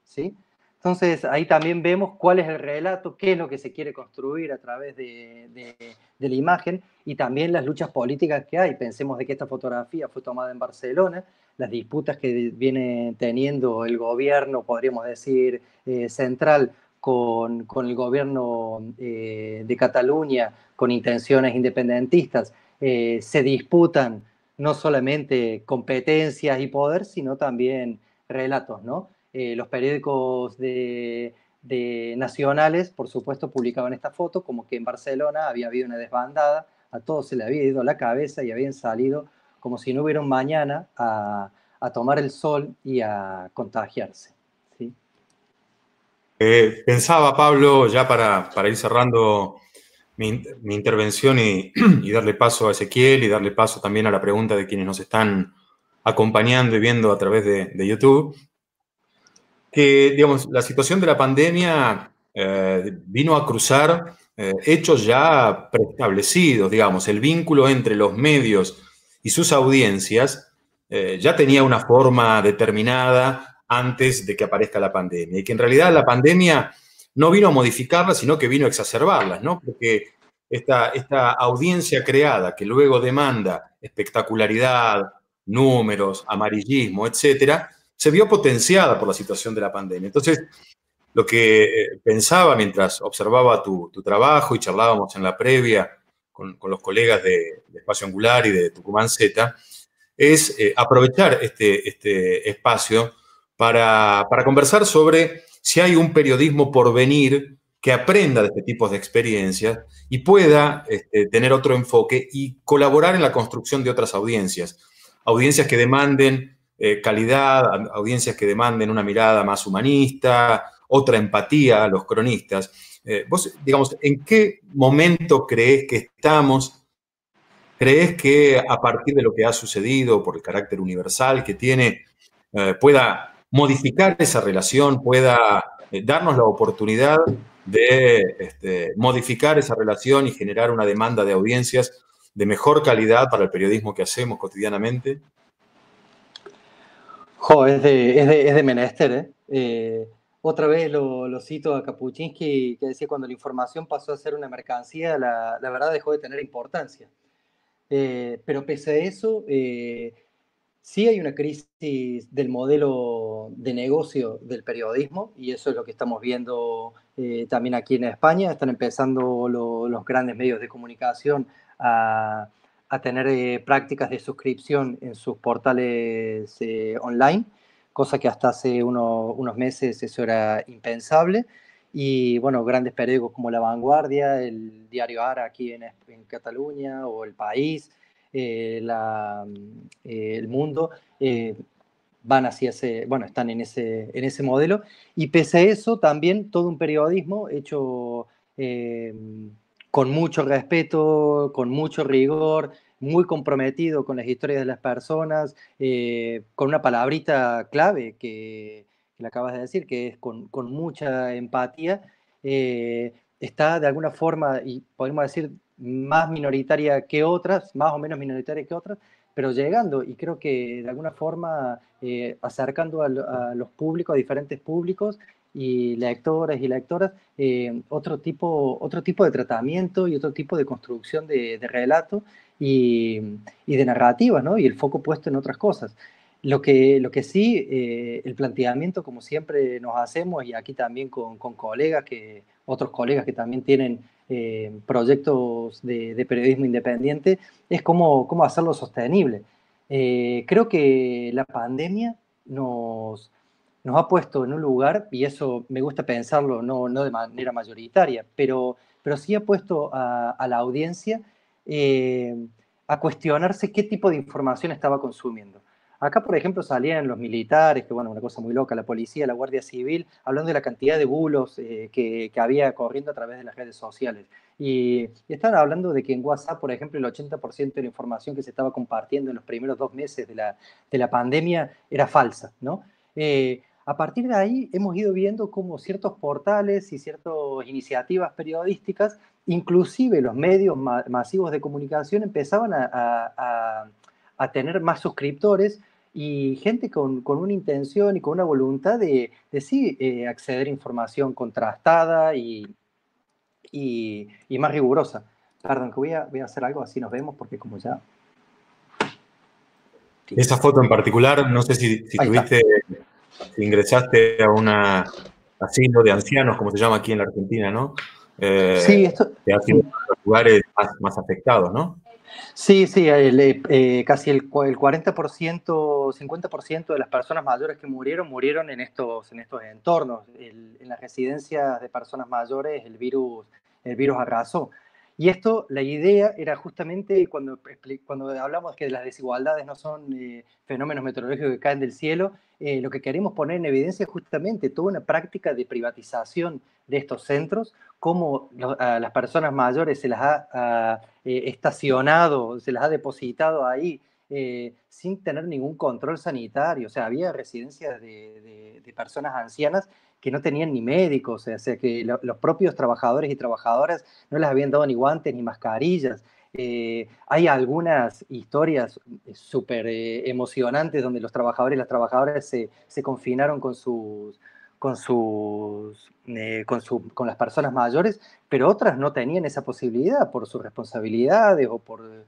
¿sí? Entonces ahí también vemos cuál es el relato, qué es lo que se quiere construir a través de la imagen y también las luchas políticas que hay. Pensemos de que esta fotografía fue tomada en Barcelona, las disputas que viene teniendo el gobierno, podríamos decir, central con el gobierno de Cataluña, con intenciones independentistas, se disputan no solamente competencias y poder, sino también relatos, ¿no? Los periódicos de nacionales, por supuesto, publicaban esta foto, como que en Barcelona había habido una desbandada, a todos se le había ido la cabeza y habían salido como si no hubiera un mañana a tomar el sol y a contagiarse. ¿Sí? Pensaba, Pablo, ya para ir cerrando mi intervención y darle paso a Ezequiel y darle paso también a la pregunta de quienes nos están acompañando y viendo a través de YouTube, que, digamos, la situación de la pandemia vino a cruzar hechos ya preestablecidos, digamos, el vínculo entre los medios y sus audiencias ya tenía una forma determinada antes de que aparezca la pandemia, y que en realidad la pandemia no vino a modificarlas, sino que vino a exacerbarlas, ¿no? Porque esta audiencia creada que luego demanda espectacularidad, números, amarillismo, etcétera, se vio potenciada por la situación de la pandemia. Entonces, lo que pensaba mientras observaba tu trabajo y charlábamos en la previa con los colegas de Espacio Angular y de Tucumán Z, es aprovechar este espacio para conversar sobre si hay un periodismo por venir que aprenda de este tipo de experiencias y pueda tener otro enfoque y colaborar en la construcción de otras audiencias. Audiencias que demanden calidad, audiencias que demanden una mirada más humanista, otra empatía a los cronistas. Vos, digamos, ¿en qué momento crees que estamos? ¿Crees que a partir de lo que ha sucedido, por el carácter universal que tiene, pueda modificar esa relación, pueda darnos la oportunidad de modificar esa relación y generar una demanda de audiencias de mejor calidad para el periodismo que hacemos cotidianamente? Jo, es de menester, ¿eh? Otra vez lo cito a Kapuscinski, que decía cuando la información pasó a ser una mercancía, la verdad dejó de tener importancia. Pero pese a eso, sí hay una crisis del modelo de negocio del periodismo, y eso es lo que estamos viendo también aquí en España. Están empezando los grandes medios de comunicación a tener prácticas de suscripción en sus portales online, cosa que hasta hace unos meses eso era impensable. Y bueno, grandes periódicos como La Vanguardia, el Diario Ara aquí en Cataluña, o El País, El Mundo, van hacia bueno, están en ese modelo, y pese a eso también todo un periodismo hecho con mucho respeto, con mucho rigor, muy comprometido con las historias de las personas, con una palabrita clave que le acabas de decir, que es con mucha empatía, está de alguna forma, y podemos decir, más minoritaria que otras, más o menos minoritaria que otras, pero llegando, y creo que de alguna forma acercando a los públicos, a diferentes públicos, y lectores y lectoras, otro tipo de tratamiento y otro tipo de construcción de relato y de narrativa, ¿no? Y el foco puesto en otras cosas. Lo que sí, el planteamiento, como siempre nos hacemos, y aquí también con colegas, otros colegas que también tienen proyectos de periodismo independiente, es cómo hacerlo sostenible. Creo que la pandemia nos ha puesto en un lugar, y eso me gusta pensarlo, no de manera mayoritaria, pero sí ha puesto a la audiencia a cuestionarse qué tipo de información estaba consumiendo. Acá, por ejemplo, salían los militares, que bueno, una cosa muy loca, la policía, la Guardia Civil, hablando de la cantidad de bulos que había corriendo a través de las redes sociales. Y estaban hablando de que en WhatsApp, por ejemplo, el 80% de la información que se estaba compartiendo en los primeros 2 meses de la pandemia era falsa, ¿no? A partir de ahí hemos ido viendo cómo ciertos portales y ciertas iniciativas periodísticas, inclusive los medios masivos de comunicación, empezaban a tener más suscriptores y gente con una intención y con una voluntad de sí acceder a información contrastada y más rigurosa. Perdón, que voy a hacer algo, así nos vemos, porque como ya... Esa foto en particular, no sé si tuviste, si ingresaste a un asilo de ancianos, como se llama aquí en la Argentina, ¿no? Sí, esto... Que ha sido uno de los lugares más afectados, ¿no? Sí, casi el 40%, 50% de las personas mayores que murieron en estos entornos. En las residencias de personas mayores el virus arrasó. Y esto, la idea era justamente cuando hablamos que las desigualdades no son fenómenos meteorológicos que caen del cielo, lo que queremos poner en evidencia es justamente toda una práctica de privatización de estos centros, cómo a las personas mayores se las ha estacionado, se las ha depositado ahí sin tener ningún control sanitario. O sea, había residencias de personas ancianas que no tenían ni médicos, o sea que los propios trabajadores y trabajadoras no les habían dado ni guantes ni mascarillas. Hay algunas historias súper emocionantes donde los trabajadores y las trabajadoras se confinaron con las personas mayores, pero otras no tenían esa posibilidad por sus responsabilidades o por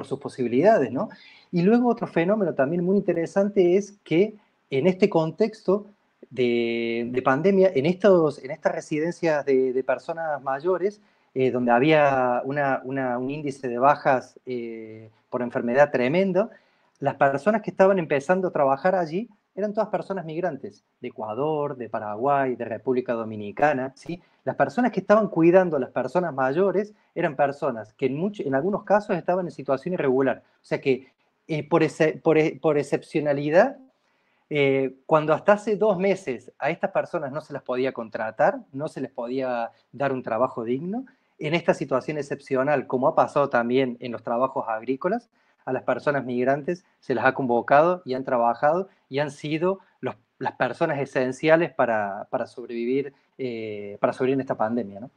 sus posibilidades, ¿no? Y luego otro fenómeno también muy interesante es que en este contexto de pandemia, en estas residencias de personas mayores, donde había un índice de bajas por enfermedad tremendo, las personas que estaban empezando a trabajar allí eran todas personas migrantes, de Ecuador, de Paraguay, de República Dominicana, ¿sí? Las personas que estaban cuidando a las personas mayores eran personas que en algunos casos estaban en situación irregular. O sea que por excepcionalidad, cuando hasta hace 2 meses a estas personas no se las podía contratar, no se les podía dar un trabajo digno, en esta situación excepcional, como ha pasado también en los trabajos agrícolas, a las personas migrantes se las ha convocado y han trabajado y han sido las personas esenciales para sobrevivir en esta pandemia, ¿no?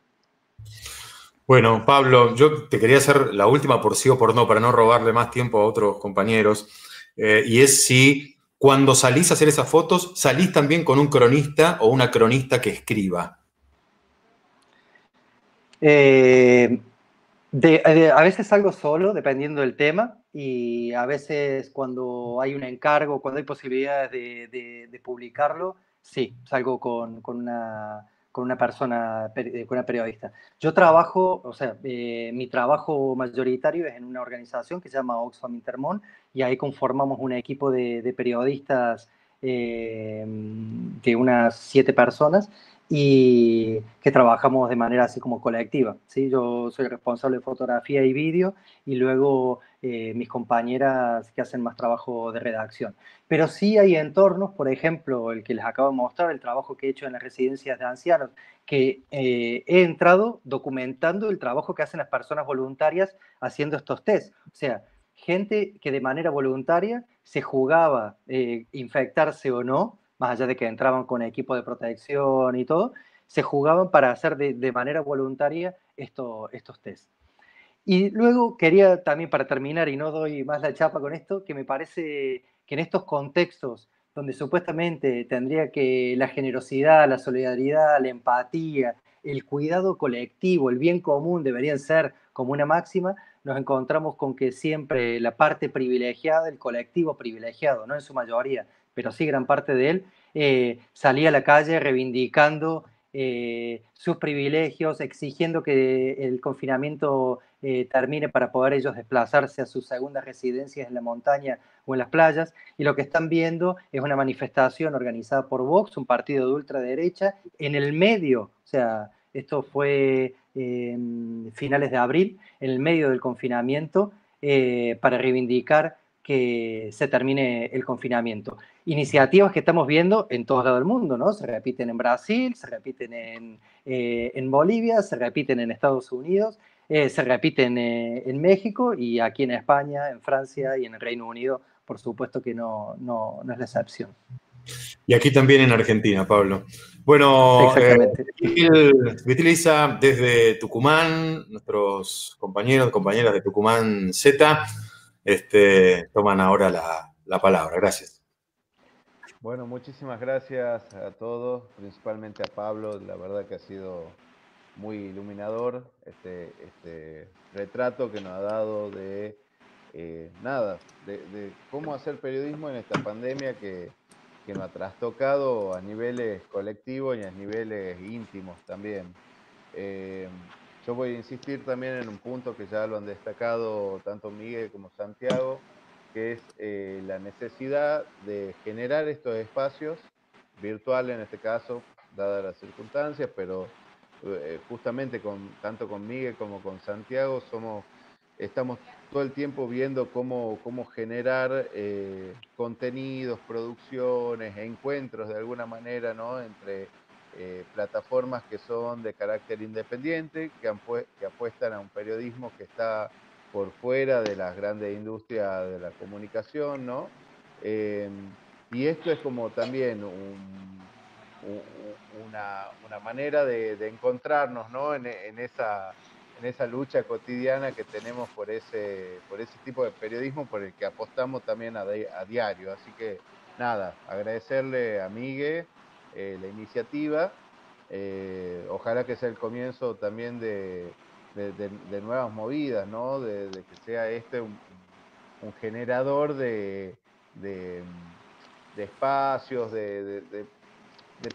Bueno, Pablo, yo te quería hacer la última por sí o por no, para no robarle más tiempo a otros compañeros, y es si cuando salís a hacer esas fotos, salís también con un cronista o una cronista que escriba. A veces salgo solo, dependiendo del tema, y a veces cuando hay un encargo, cuando hay posibilidades de publicarlo, sí, salgo con una persona, con una periodista. Yo trabajo, o sea, mi trabajo mayoritario es en una organización que se llama Oxfam Intermón, y ahí conformamos un equipo de periodistas de unas 7 personas, y que trabajamos de manera así como colectiva, ¿sí? Yo soy responsable de fotografía y vídeo y luego mis compañeras que hacen más trabajo de redacción. Pero sí hay entornos, por ejemplo, el que les acabo de mostrar, el trabajo que he hecho en las residencias de ancianos, que he entrado documentando el trabajo que hacen las personas voluntarias haciendo estos test. O sea, gente que de manera voluntaria se jugaba infectarse o no, más allá de que entraban con equipo de protección y todo, se jugaban para hacer de manera voluntaria estos test. Y luego quería también, para terminar, y no doy más la chapa con esto, que me parece que en estos contextos donde supuestamente tendría que la generosidad, la solidaridad, la empatía, el cuidado colectivo, el bien común deberían ser como una máxima, nos encontramos con que siempre la parte privilegiada, el colectivo privilegiado, no en su mayoría, pero sí gran parte de él, salía a la calle reivindicando sus privilegios, exigiendo que el confinamiento termine para poder ellos desplazarse a sus segundas residencias en la montaña o en las playas, y lo que están viendo es una manifestación organizada por Vox, un partido de ultraderecha, en el medio, o sea, esto fue en finales de abril, en el medio del confinamiento, para reivindicar que se termine el confinamiento. Iniciativas que estamos viendo en todos lados del mundo, ¿no? Se repiten en Brasil, se repiten en Bolivia, se repiten en Estados Unidos, se repiten en México y aquí en España, en Francia y en el Reino Unido, por supuesto que no es la excepción. Y aquí también en Argentina, Pablo. Bueno, Exactamente. Beatriz, desde Tucumán, nuestros compañeros y compañeras de Tucumán Z toman ahora la palabra. Gracias. Bueno, muchísimas gracias a todos, principalmente a Pablo. La verdad que ha sido muy iluminador este retrato que nos ha dado de cómo hacer periodismo en esta pandemia que nos ha trastocado a niveles colectivos y a niveles íntimos también. Yo voy a insistir también en un punto que ya lo han destacado tanto Miguel como Santiago, que es la necesidad de generar estos espacios virtuales en este caso, dadas las circunstancias, pero justamente tanto con Miguel como con Santiago estamos todo el tiempo viendo cómo generar contenidos, producciones, encuentros de alguna manera, ¿no? Entre plataformas que son de carácter independiente, que apuestan a un periodismo que está por fuera de las grandes industrias de la comunicación, ¿no? Y esto es como también una manera de encontrarnos, ¿no? En esa lucha cotidiana que tenemos por ese tipo de periodismo por el que apostamos también a diario. Así que nada, agradecerle a Miguel la iniciativa. Ojalá que sea el comienzo también de nuevas movidas, ¿no? De que sea un generador de espacios, de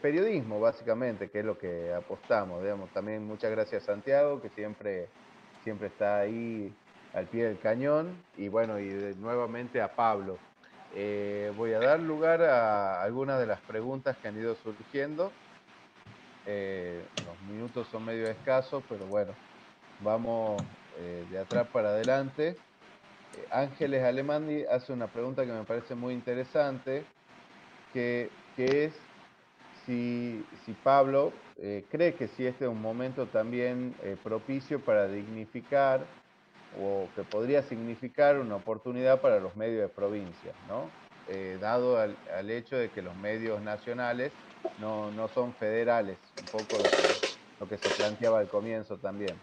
periodismo, básicamente, que es lo que apostamos. Digamos. También muchas gracias a Santiago, que siempre está ahí al pie del cañón. Y bueno, nuevamente a Pablo. Voy a dar lugar a algunas de las preguntas que han ido surgiendo. Los minutos son medio escasos, pero bueno, vamos de atrás para adelante. Ángeles Alemandi hace una pregunta que me parece muy interesante, que es si Pablo cree que si este es un momento también propicio para dignificar o que podría significar una oportunidad para los medios de provincia, ¿no? Dado al hecho de que los medios nacionales no son federales, un poco lo que se planteaba al comienzo también.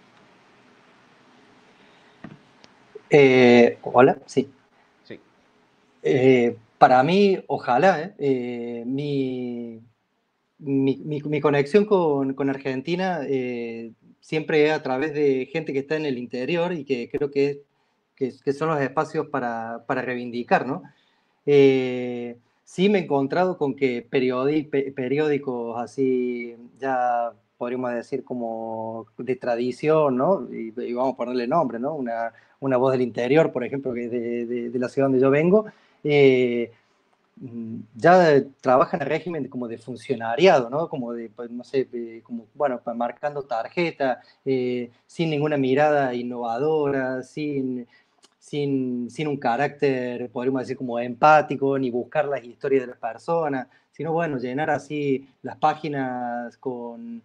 Hola, sí. Sí. Para mí, ojalá, mi conexión con Argentina siempre es a través de gente que está en el interior y que creo que son los espacios para reivindicar, ¿no? Sí me he encontrado con que periódicos así, ya podríamos decir como de tradición, ¿no? Y vamos a ponerle nombre, ¿no? Una Voz del Interior, por ejemplo, que de la ciudad donde yo vengo, ya trabajan en régimen como de funcionariado, ¿no? Como de, pues, no sé, como, bueno, marcando tarjeta, sin ninguna mirada innovadora, sin un carácter, podríamos decir, como empático, ni buscar las historias de las personas, sino, bueno, llenar así las páginas con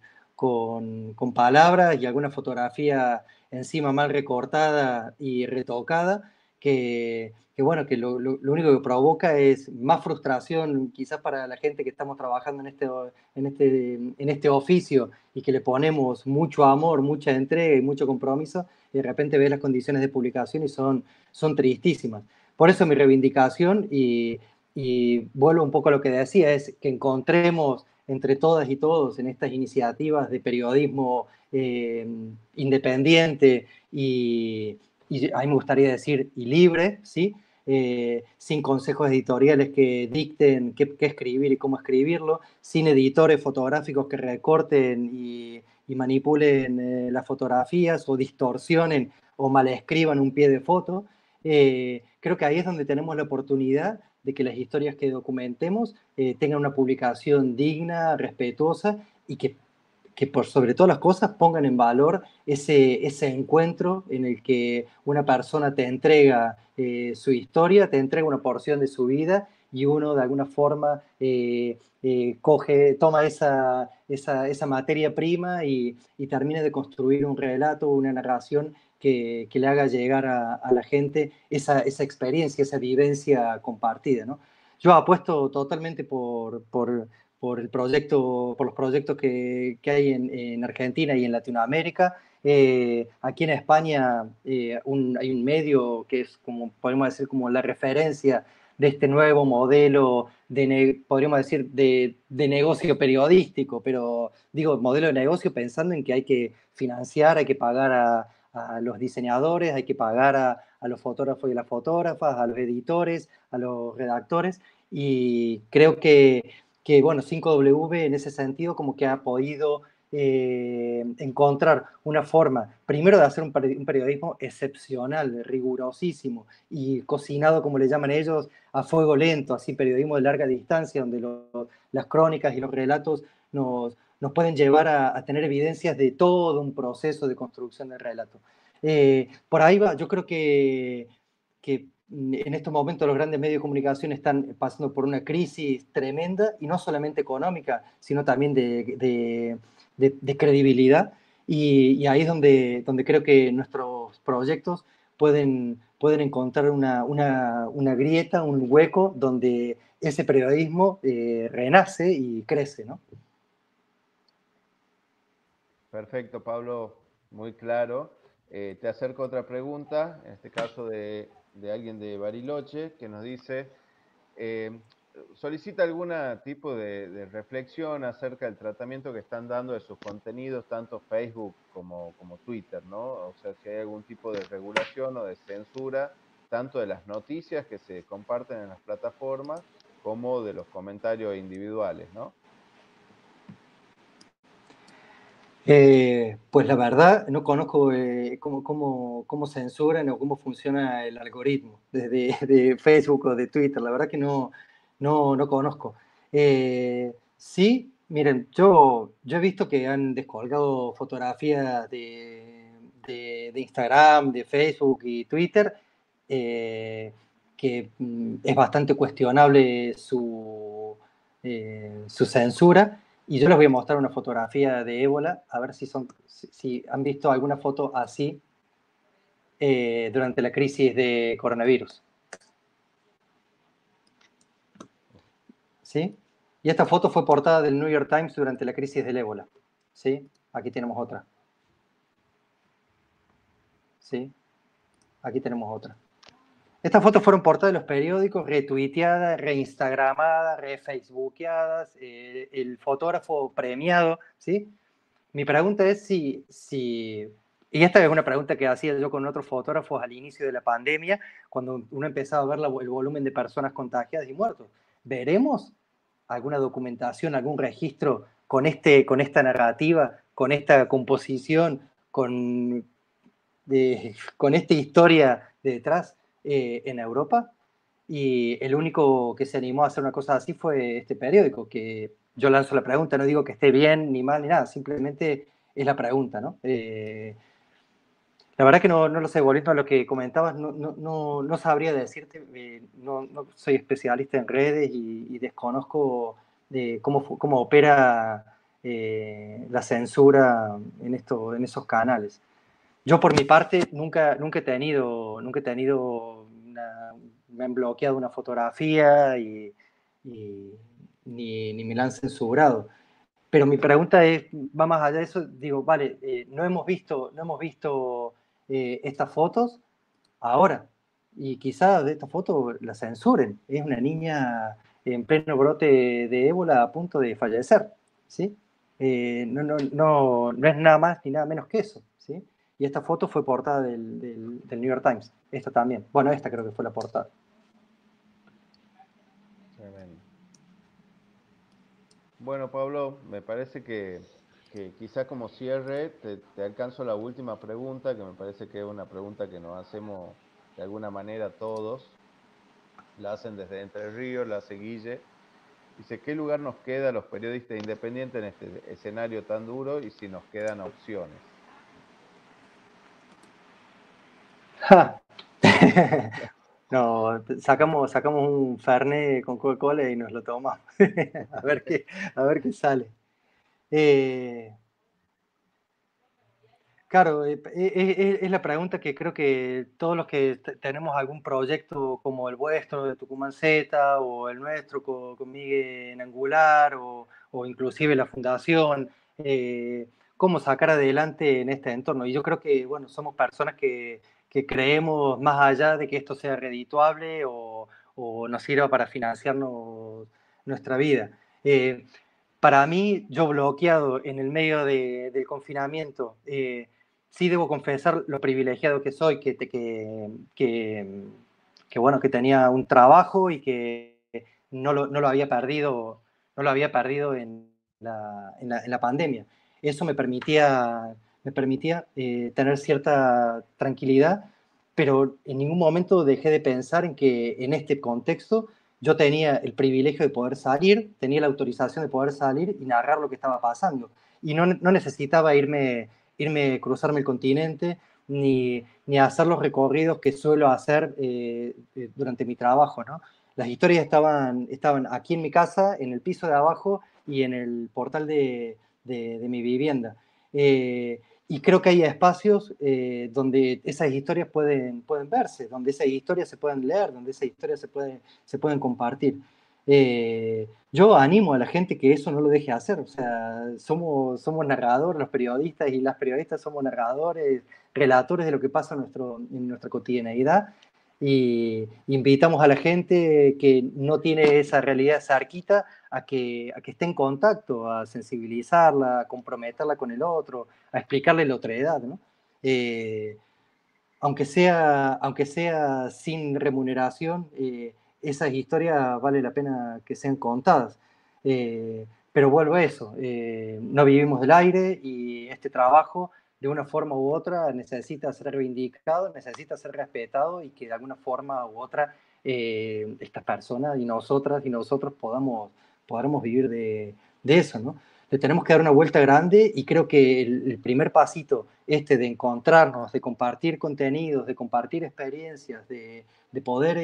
palabras y alguna fotografía encima mal recortada y retocada, que bueno, que lo único que provoca es más frustración quizás para la gente que estamos trabajando en este oficio y que le ponemos mucho amor, mucha entrega y mucho compromiso, y de repente ves las condiciones de publicación y son tristísimas. Por eso mi reivindicación, y vuelvo un poco a lo que decía, es que encontremos entre todas y todos en estas iniciativas de periodismo independiente y a mí me gustaría decir, y libre, ¿sí? Sin consejos editoriales que dicten qué escribir y cómo escribirlo, sin editores fotográficos que recorten y manipulen las fotografías o distorsionen o malescriban un pie de foto. Creo que ahí es donde tenemos la oportunidad de que las historias que documentemos tengan una publicación digna, respetuosa y que por sobre todas las cosas pongan en valor ese encuentro en el que una persona te entrega su historia, te entrega una porción de su vida y uno de alguna forma toma esa materia prima y termina de construir un relato, una narración que le haga llegar a la gente esa experiencia, esa vivencia compartida, ¿no? Yo apuesto totalmente por el proyecto, por los proyectos que hay en Argentina y en Latinoamérica. Aquí en España hay un medio que es, como podemos decir, como la referencia de este nuevo modelo podríamos decir, de negocio periodístico, pero digo modelo de negocio pensando en que hay que financiar, hay que pagar a los diseñadores, hay que pagar a los fotógrafos y las fotógrafas, a los editores, a los redactores, y creo que bueno, 5W en ese sentido como que ha podido encontrar una forma, primero de hacer un periodismo excepcional, rigurosísimo y cocinado, como le llaman ellos, a fuego lento, así periodismo de larga distancia, donde las crónicas y los relatos nos pueden llevar a tener evidencias de todo un proceso de construcción del relato. Por ahí va, yo creo que en estos momentos los grandes medios de comunicación están pasando por una crisis tremenda, y no solamente económica, sino también de credibilidad, y ahí es donde creo que nuestros proyectos pueden encontrar una grieta, un hueco, donde ese periodismo renace y crece, ¿no? Perfecto, Pablo, muy claro. Te acerco otra pregunta, en este caso de alguien de Bariloche, que nos dice, solicita algún tipo de reflexión acerca del tratamiento que están dando de sus contenidos, tanto Facebook como Twitter, ¿no? O sea, si hay algún tipo de regulación o de censura, tanto de las noticias que se comparten en las plataformas, como de los comentarios individuales, ¿no? Pues la verdad, no conozco cómo censuran o cómo funciona el algoritmo de Facebook o de Twitter. La verdad que no conozco. Sí, miren, yo he visto que han descolgado fotografías de Instagram, de Facebook y Twitter, que es bastante cuestionable su censura. Y yo les voy a mostrar una fotografía de ébola, a ver si han visto alguna foto así durante la crisis de coronavirus. ¿Sí? Y esta foto fue portada del New York Times durante la crisis del ébola. ¿Sí? Aquí tenemos otra. ¿Sí? Aquí tenemos otra. Estas fotos fueron portadas de los periódicos, retuiteadas, reinstagramadas, refacebookeadas, el fotógrafo premiado, ¿sí? Mi pregunta es y esta es una pregunta que hacía yo con otros fotógrafos al inicio de la pandemia, cuando uno empezaba a ver el volumen de personas contagiadas y muertos. ¿Veremos alguna documentación, algún registro con esta narrativa, con esta composición, con esta historia detrás en Europa? y el único que se animó a hacer una cosa así fue este periódico, que yo lanzo la pregunta, no digo que esté bien ni mal ni nada, simplemente es la pregunta, ¿no? La verdad que no lo sé, volviendo a lo que comentabas, no sabría decirte, no soy especialista en redes y desconozco de cómo opera la censura en esos canales. Yo por mi parte nunca he tenido me han bloqueado una fotografía ni me la han censurado. Pero mi pregunta va más allá de eso. Digo, vale, no hemos visto estas fotos ahora. Y quizás de esta foto la censuren. Es una niña en pleno brote de ébola a punto de fallecer, ¿sí? No es nada más ni nada menos que eso, ¿sí? Y esta foto fue portada del New York Times. Esta también. Bueno, esta creo que fue la portada. Tremendo. Bueno, Pablo, me parece que quizás como cierre te alcanzo la última pregunta, que me parece que es una pregunta que nos hacemos de alguna manera todos. La hacen desde Entre Ríos, la hace Guille. Dice, ¿qué lugar nos queda a los periodistas independientes en este escenario tan duro y si nos quedan opciones? ¡Ja! No, sacamos un Fernet con Coca-Cola y nos lo tomamos. a ver qué sale. Claro, es la pregunta que creo que todos los que tenemos algún proyecto como el vuestro de Tucumán Z o el nuestro con Miguel en Angular o inclusive la fundación, cómo sacar adelante en este entorno. Y yo creo que, bueno, somos personas que creemos más allá de que esto sea redituable o nos sirva para financiarnos nuestra vida. Para mí, yo bloqueado en el medio del confinamiento, sí debo confesar lo privilegiado que soy, bueno, que tenía un trabajo y que no lo había perdido, no lo había perdido en la pandemia. Eso me permitía tener cierta tranquilidad, pero en ningún momento dejé de pensar en que en este contexto yo tenía el privilegio de poder salir, tenía la autorización de poder salir y narrar lo que estaba pasando. Y no necesitaba cruzarme el continente, ni hacer los recorridos que suelo hacer durante mi trabajo, ¿no? Las historias estaban aquí en mi casa, en el piso de abajo y en el portal de mi vivienda. Y creo que hay espacios donde esas historias pueden verse, donde esas historias se pueden leer, donde esas historias se pueden compartir. Yo animo a la gente que eso no lo deje hacer. O sea, somos narradores, los periodistas y las periodistas somos narradores, relatores de lo que pasa en nuestra cotidianeidad. Y invitamos a la gente que no tiene esa realidad cerquita a que esté en contacto, a sensibilizarla, a comprometerla con el otro, a explicarle la otredad, ¿no? Aunque sea sin remuneración, esas historias vale la pena que sean contadas. Pero vuelvo a eso, no vivimos del aire y este trabajo, de una forma u otra, necesita ser reivindicado, necesita ser respetado y que de alguna forma u otra estas personas y nosotras y nosotros podamos vivir de eso, ¿no? Le tenemos que dar una vuelta grande y creo que el primer pasito de encontrarnos, de compartir contenidos, de compartir experiencias, de poder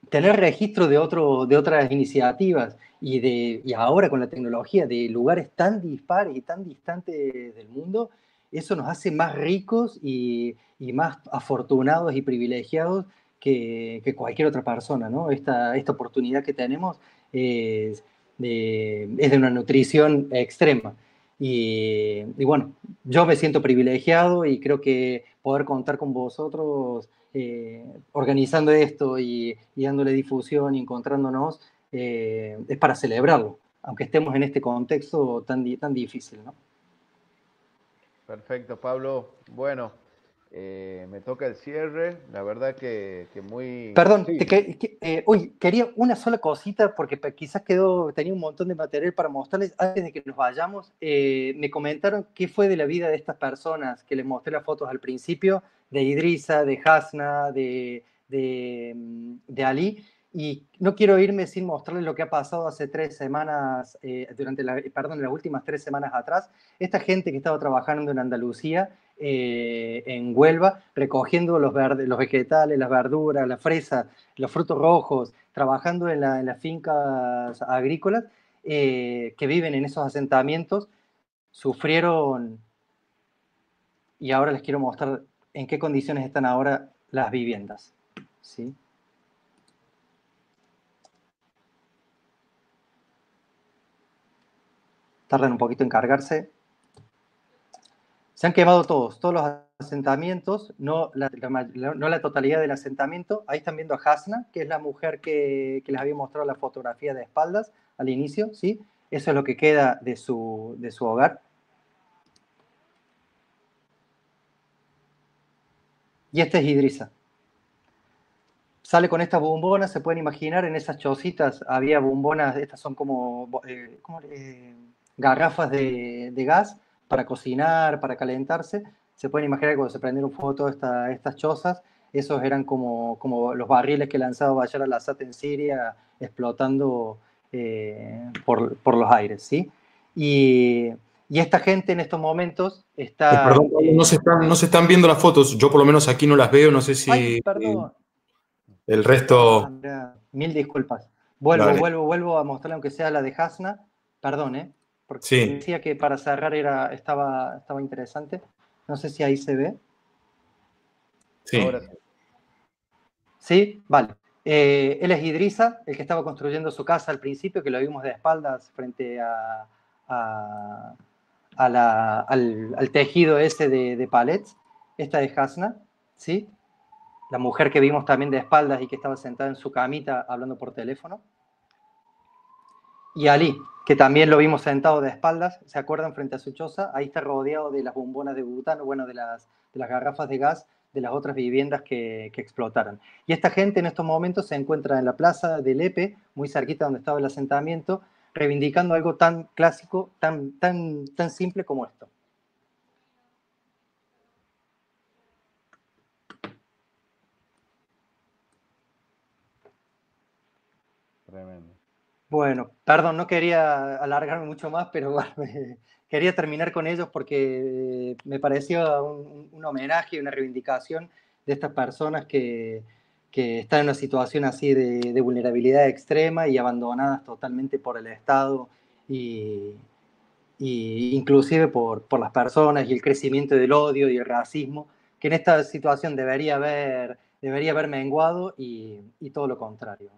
tener registro de otras iniciativas y ahora con la tecnología de lugares tan dispares y tan distantes del mundo, eso nos hace más ricos y más afortunados y privilegiados que cualquier otra persona, ¿no? Esta oportunidad que tenemos es de una nutrición extrema. Y bueno, yo me siento privilegiado y creo que poder contar con vosotros organizando esto y dándole difusión y encontrándonos es para celebrarlo, aunque estemos en este contexto tan difícil, ¿no? Perfecto, Pablo. Bueno, me toca el cierre. La verdad que muy... Perdón, Sí, quería una sola cosita porque quizás tenía un montón de material para mostrarles antes de que nos vayamos. Me comentaron qué fue de la vida de estas personas que les mostré las fotos al principio, de Idrisa, de Hasna, de de Ali. Y no quiero irme sin mostrarles lo que ha pasado hace 3 semanas, en las últimas 3 semanas atrás. Esta gente que estaba trabajando en Andalucía, en Huelva, recogiendo los vegetales, las verduras, la fresa, los frutos rojos, trabajando en las fincas agrícolas, que viven en esos asentamientos, sufrieron, y ahora les quiero mostrar en qué condiciones están ahora las viviendas, ¿sí? Tardan un poquito en cargarse. Se han quemado todos los asentamientos, no la totalidad del asentamiento. Ahí están viendo a Hasna, que es la mujer que les había mostrado la fotografía de espaldas al inicio, ¿sí? Eso es lo que queda de su hogar. Y este es Idrisa. Sale con estas bombonas, se pueden imaginar, en esas chocitas había bombonas, estas son como garrafas de gas para cocinar, para calentarse. Se pueden imaginar que cuando se prendieron fuego todas estas chozas, esos eran como los barriles que lanzaba Bashar al-Assad en Siria, explotando por los aires, ¿sí? Y esta gente en estos momentos está... Perdón, no se están viendo las fotos, yo por lo menos aquí no las veo, no sé si... Ay, perdón. El resto... Mil disculpas. Vuelvo a mostrarle, aunque sea la de Hasna. Perdón, porque sí. decía que para cerrar estaba interesante. No sé si ahí se ve. Sí. Ahora sí. Sí, vale. Él es Idrisa, el que estaba construyendo su casa al principio, que lo vimos de espaldas frente al tejido ese de palets. Esta es Hasna, ¿sí? La mujer que vimos también de espaldas y que estaba sentada en su camita hablando por teléfono. Y Ali, que también lo vimos sentado de espaldas, ¿se acuerdan? Frente a su choza. Ahí está rodeado de las bombonas de butano, bueno, de las garrafas de gas de las otras viviendas que explotaron. Y esta gente en estos momentos se encuentra en la plaza de Lepe, muy cerquita donde estaba el asentamiento, reivindicando algo tan clásico, tan simple como esto. Tremendo. Bueno, perdón, no quería alargarme mucho más, pero bueno, quería terminar con ellos porque me pareció un homenaje y una reivindicación de estas personas que están en una situación así de vulnerabilidad extrema y abandonadas totalmente por el Estado y inclusive por las personas y el crecimiento del odio y el racismo, que en esta situación debería haber menguado y todo lo contrario.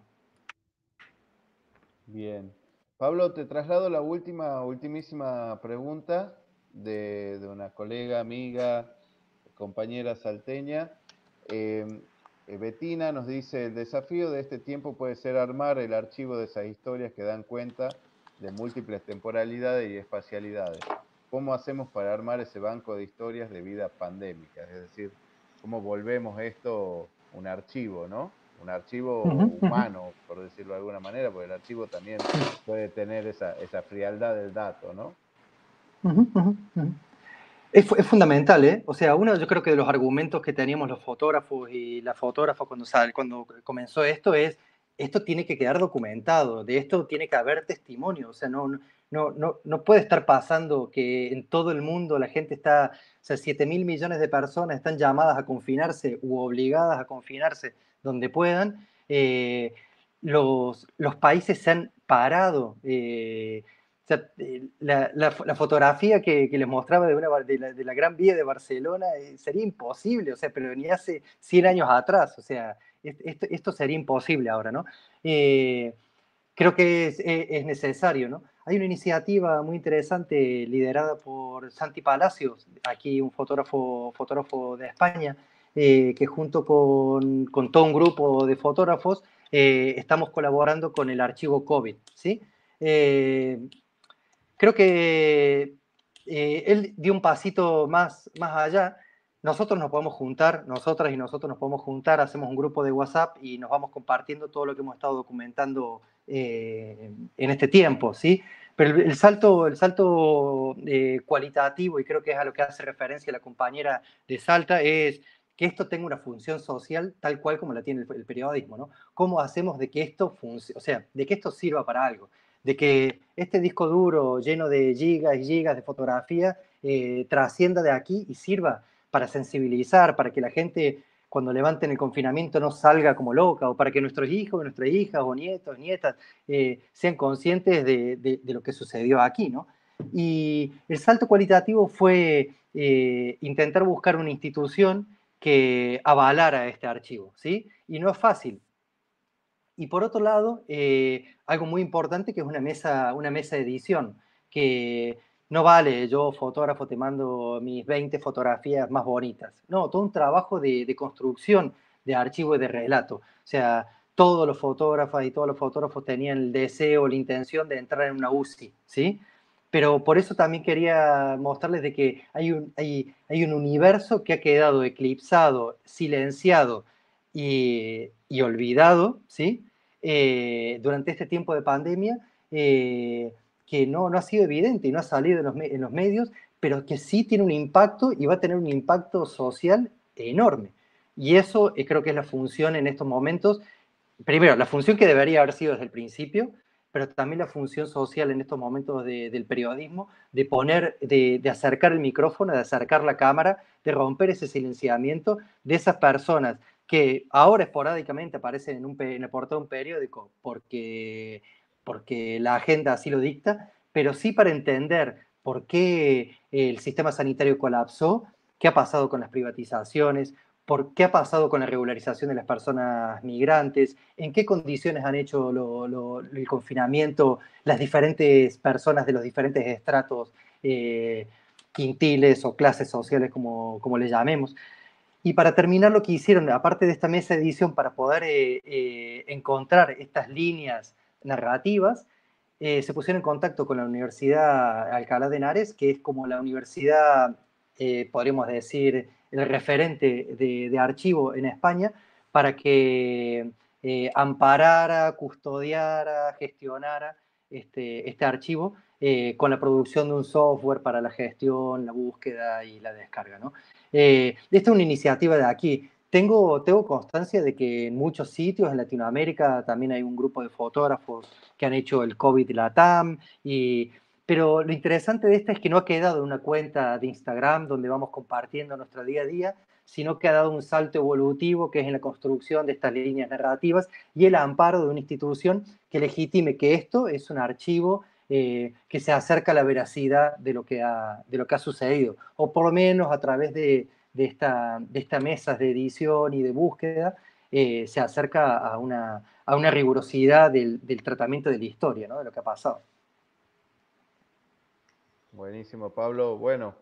Bien. Pablo, te traslado la ultimísima pregunta de una colega, amiga, compañera salteña. Betina nos dice, el desafío de este tiempo puede ser armar el archivo de esas historias que dan cuenta de múltiples temporalidades y espacialidades. ¿Cómo hacemos para armar ese banco de historias de vida pandémica? Es decir, ¿cómo volvemos esto un archivo, ¿no? Un archivo humano, por decirlo de alguna manera, porque el archivo también puede tener esa frialdad del dato, ¿no? Es fundamental, ¿eh? O sea, yo creo que de los argumentos que teníamos los fotógrafos y la fotógrafa cuando comenzó esto es, esto tiene que quedar documentado, de esto tiene que haber testimonio, o sea, no puede estar pasando que en todo el mundo la gente está, o sea, 7.000 millones de personas están llamadas a confinarse u obligadas a confinarse donde puedan. Los países se han parado. O sea, la fotografía que les mostraba de la Gran Vía de Barcelona sería imposible, o sea, pero ni hace 100 años atrás, o sea, esto sería imposible ahora, ¿no? Creo que es necesario, ¿no? Hay una iniciativa muy interesante liderada por Santi Palacios, aquí un fotógrafo de España, que junto con todo un grupo de fotógrafos estamos colaborando con el archivo COVID, ¿sí? Creo que él dio un pasito más allá. Nosotros nos podemos juntar, nosotras y nosotros nos podemos juntar, hacemos un grupo de WhatsApp y nos vamos compartiendo todo lo que hemos estado documentando en este tiempo, ¿sí? Pero el salto cualitativo, y creo que es a lo que hace referencia la compañera de Salta, es que esto tenga una función social tal cual como la tiene el periodismo, ¿no? ¿Cómo hacemos de que esto funcione, o sea, de que esto sirva para algo? De que este disco duro lleno de gigas y gigas de fotografía trascienda de aquí y sirva para sensibilizar, para que la gente cuando levanten el confinamiento no salga como loca, o para que nuestros hijos, nuestras hijas o nietos, nietas sean conscientes de lo que sucedió aquí, ¿no? Y el salto cualitativo fue intentar buscar una institución que avalara este archivo, ¿sí? Y no es fácil. Y por otro lado, algo muy importante que es una mesa de edición, que no vale, yo fotógrafo te mando mis 20 fotografías más bonitas. No, todo un trabajo de construcción de archivo y de relato. O sea, todos los fotógrafos y todos los fotógrafos tenían el deseo, la intención de entrar en una UCI, ¿sí? Pero por eso también quería mostrarles de que hay un universo que ha quedado eclipsado, silenciado y olvidado, ¿sí? Durante este tiempo de pandemia, que no ha sido evidente y no ha salido en los medios, pero que sí tiene un impacto y va a tener un impacto social enorme. Y eso creo que es la función en estos momentos. Primero, la función que debería haber sido desde el principio, pero también la función social en estos momentos del periodismo, de acercar el micrófono, de acercar la cámara, de romper ese silenciamiento de esas personas que ahora esporádicamente aparecen en el portada de un periódico porque la agenda así lo dicta, pero sí para entender por qué el sistema sanitario colapsó, qué ha pasado con las privatizaciones, por qué ha pasado con la regularización de las personas migrantes, en qué condiciones han hecho el confinamiento las diferentes personas de los diferentes estratos quintiles o clases sociales, como le llamemos. Y para terminar, lo que hicieron, aparte de esta mesa de edición, para poder encontrar estas líneas narrativas, se pusieron en contacto con la Universidad Alcalá de Henares, que es como la universidad, podríamos decir, el referente de archivo en España, para que amparara, custodiara, gestionara este archivo con la producción de un software para la gestión, la búsqueda y la descarga, ¿no? Esta es una iniciativa de aquí. Tengo constancia de que en muchos sitios en Latinoamérica también hay un grupo de fotógrafos que han hecho el COVID Latam, pero lo interesante de esta es que no ha quedado en una cuenta de Instagram donde vamos compartiendo nuestro día a día, sino que ha dado un salto evolutivo que es en la construcción de estas líneas narrativas y el amparo de una institución que legitime que esto es un archivo que se acerca a la veracidad de lo que ha sucedido, o por lo menos a través de esta mesa de edición y de búsqueda, se acerca a una rigurosidad del tratamiento de la historia, ¿no? De lo que ha pasado. Buenísimo, Pablo. Bueno,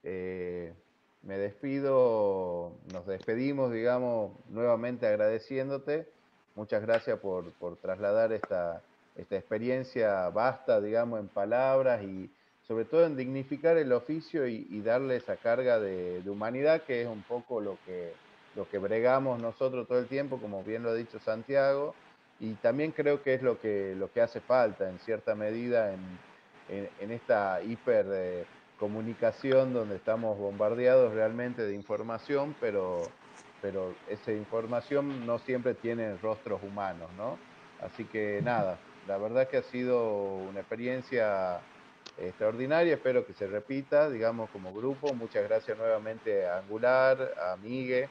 me despido, nos despedimos, digamos, nuevamente agradeciéndote. Muchas gracias por trasladar esta experiencia vasta, digamos, en palabras y sobre todo en dignificar el oficio y darle esa carga de humanidad, que es un poco lo que bregamos nosotros todo el tiempo, como bien lo ha dicho Santiago, y también creo que es lo que hace falta en cierta medida en esta hiper comunicación donde estamos bombardeados realmente de información, pero esa información no siempre tiene rostros humanos, ¿no? Así que nada, la verdad que ha sido una experiencia extraordinaria, espero que se repita, digamos, como grupo. Muchas gracias nuevamente a Angular, a Migue,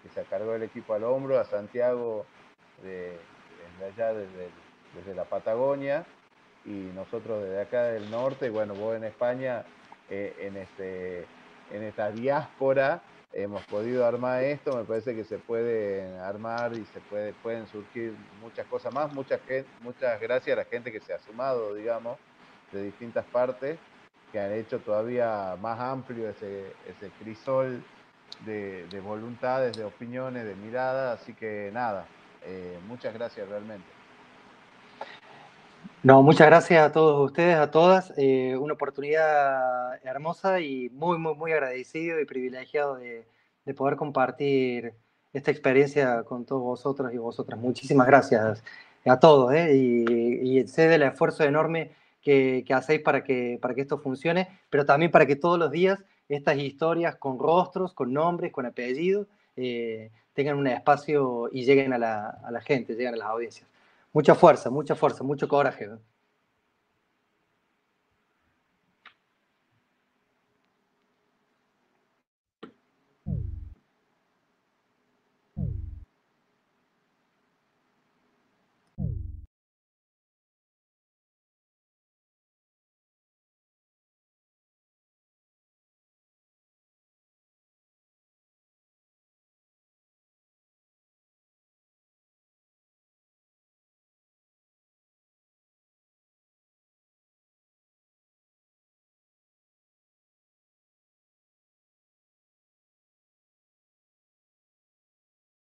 que se cargó el equipo al hombro, a Santiago desde allá, desde la Patagonia, y nosotros desde acá del norte, y bueno, vos en España, en esta diáspora, hemos podido armar esto. Me parece que se puede armar y pueden surgir muchas cosas más. Muchas gracias a la gente que se ha sumado, digamos, de distintas partes, que han hecho todavía más amplio ese crisol de voluntades, de opiniones, de miradas. Así que nada, muchas gracias realmente. No, muchas gracias a todos ustedes, a todas. Una oportunidad hermosa y muy, muy, muy agradecido y privilegiado de poder compartir esta experiencia con todos vosotros y vosotras. Muchísimas gracias a todos, y sé del esfuerzo enorme que hacéis para que esto funcione, pero también para que todos los días estas historias con rostros, con nombres, con apellidos, tengan un espacio y lleguen a la gente, lleguen a las audiencias. Mucha fuerza, mucho coraje.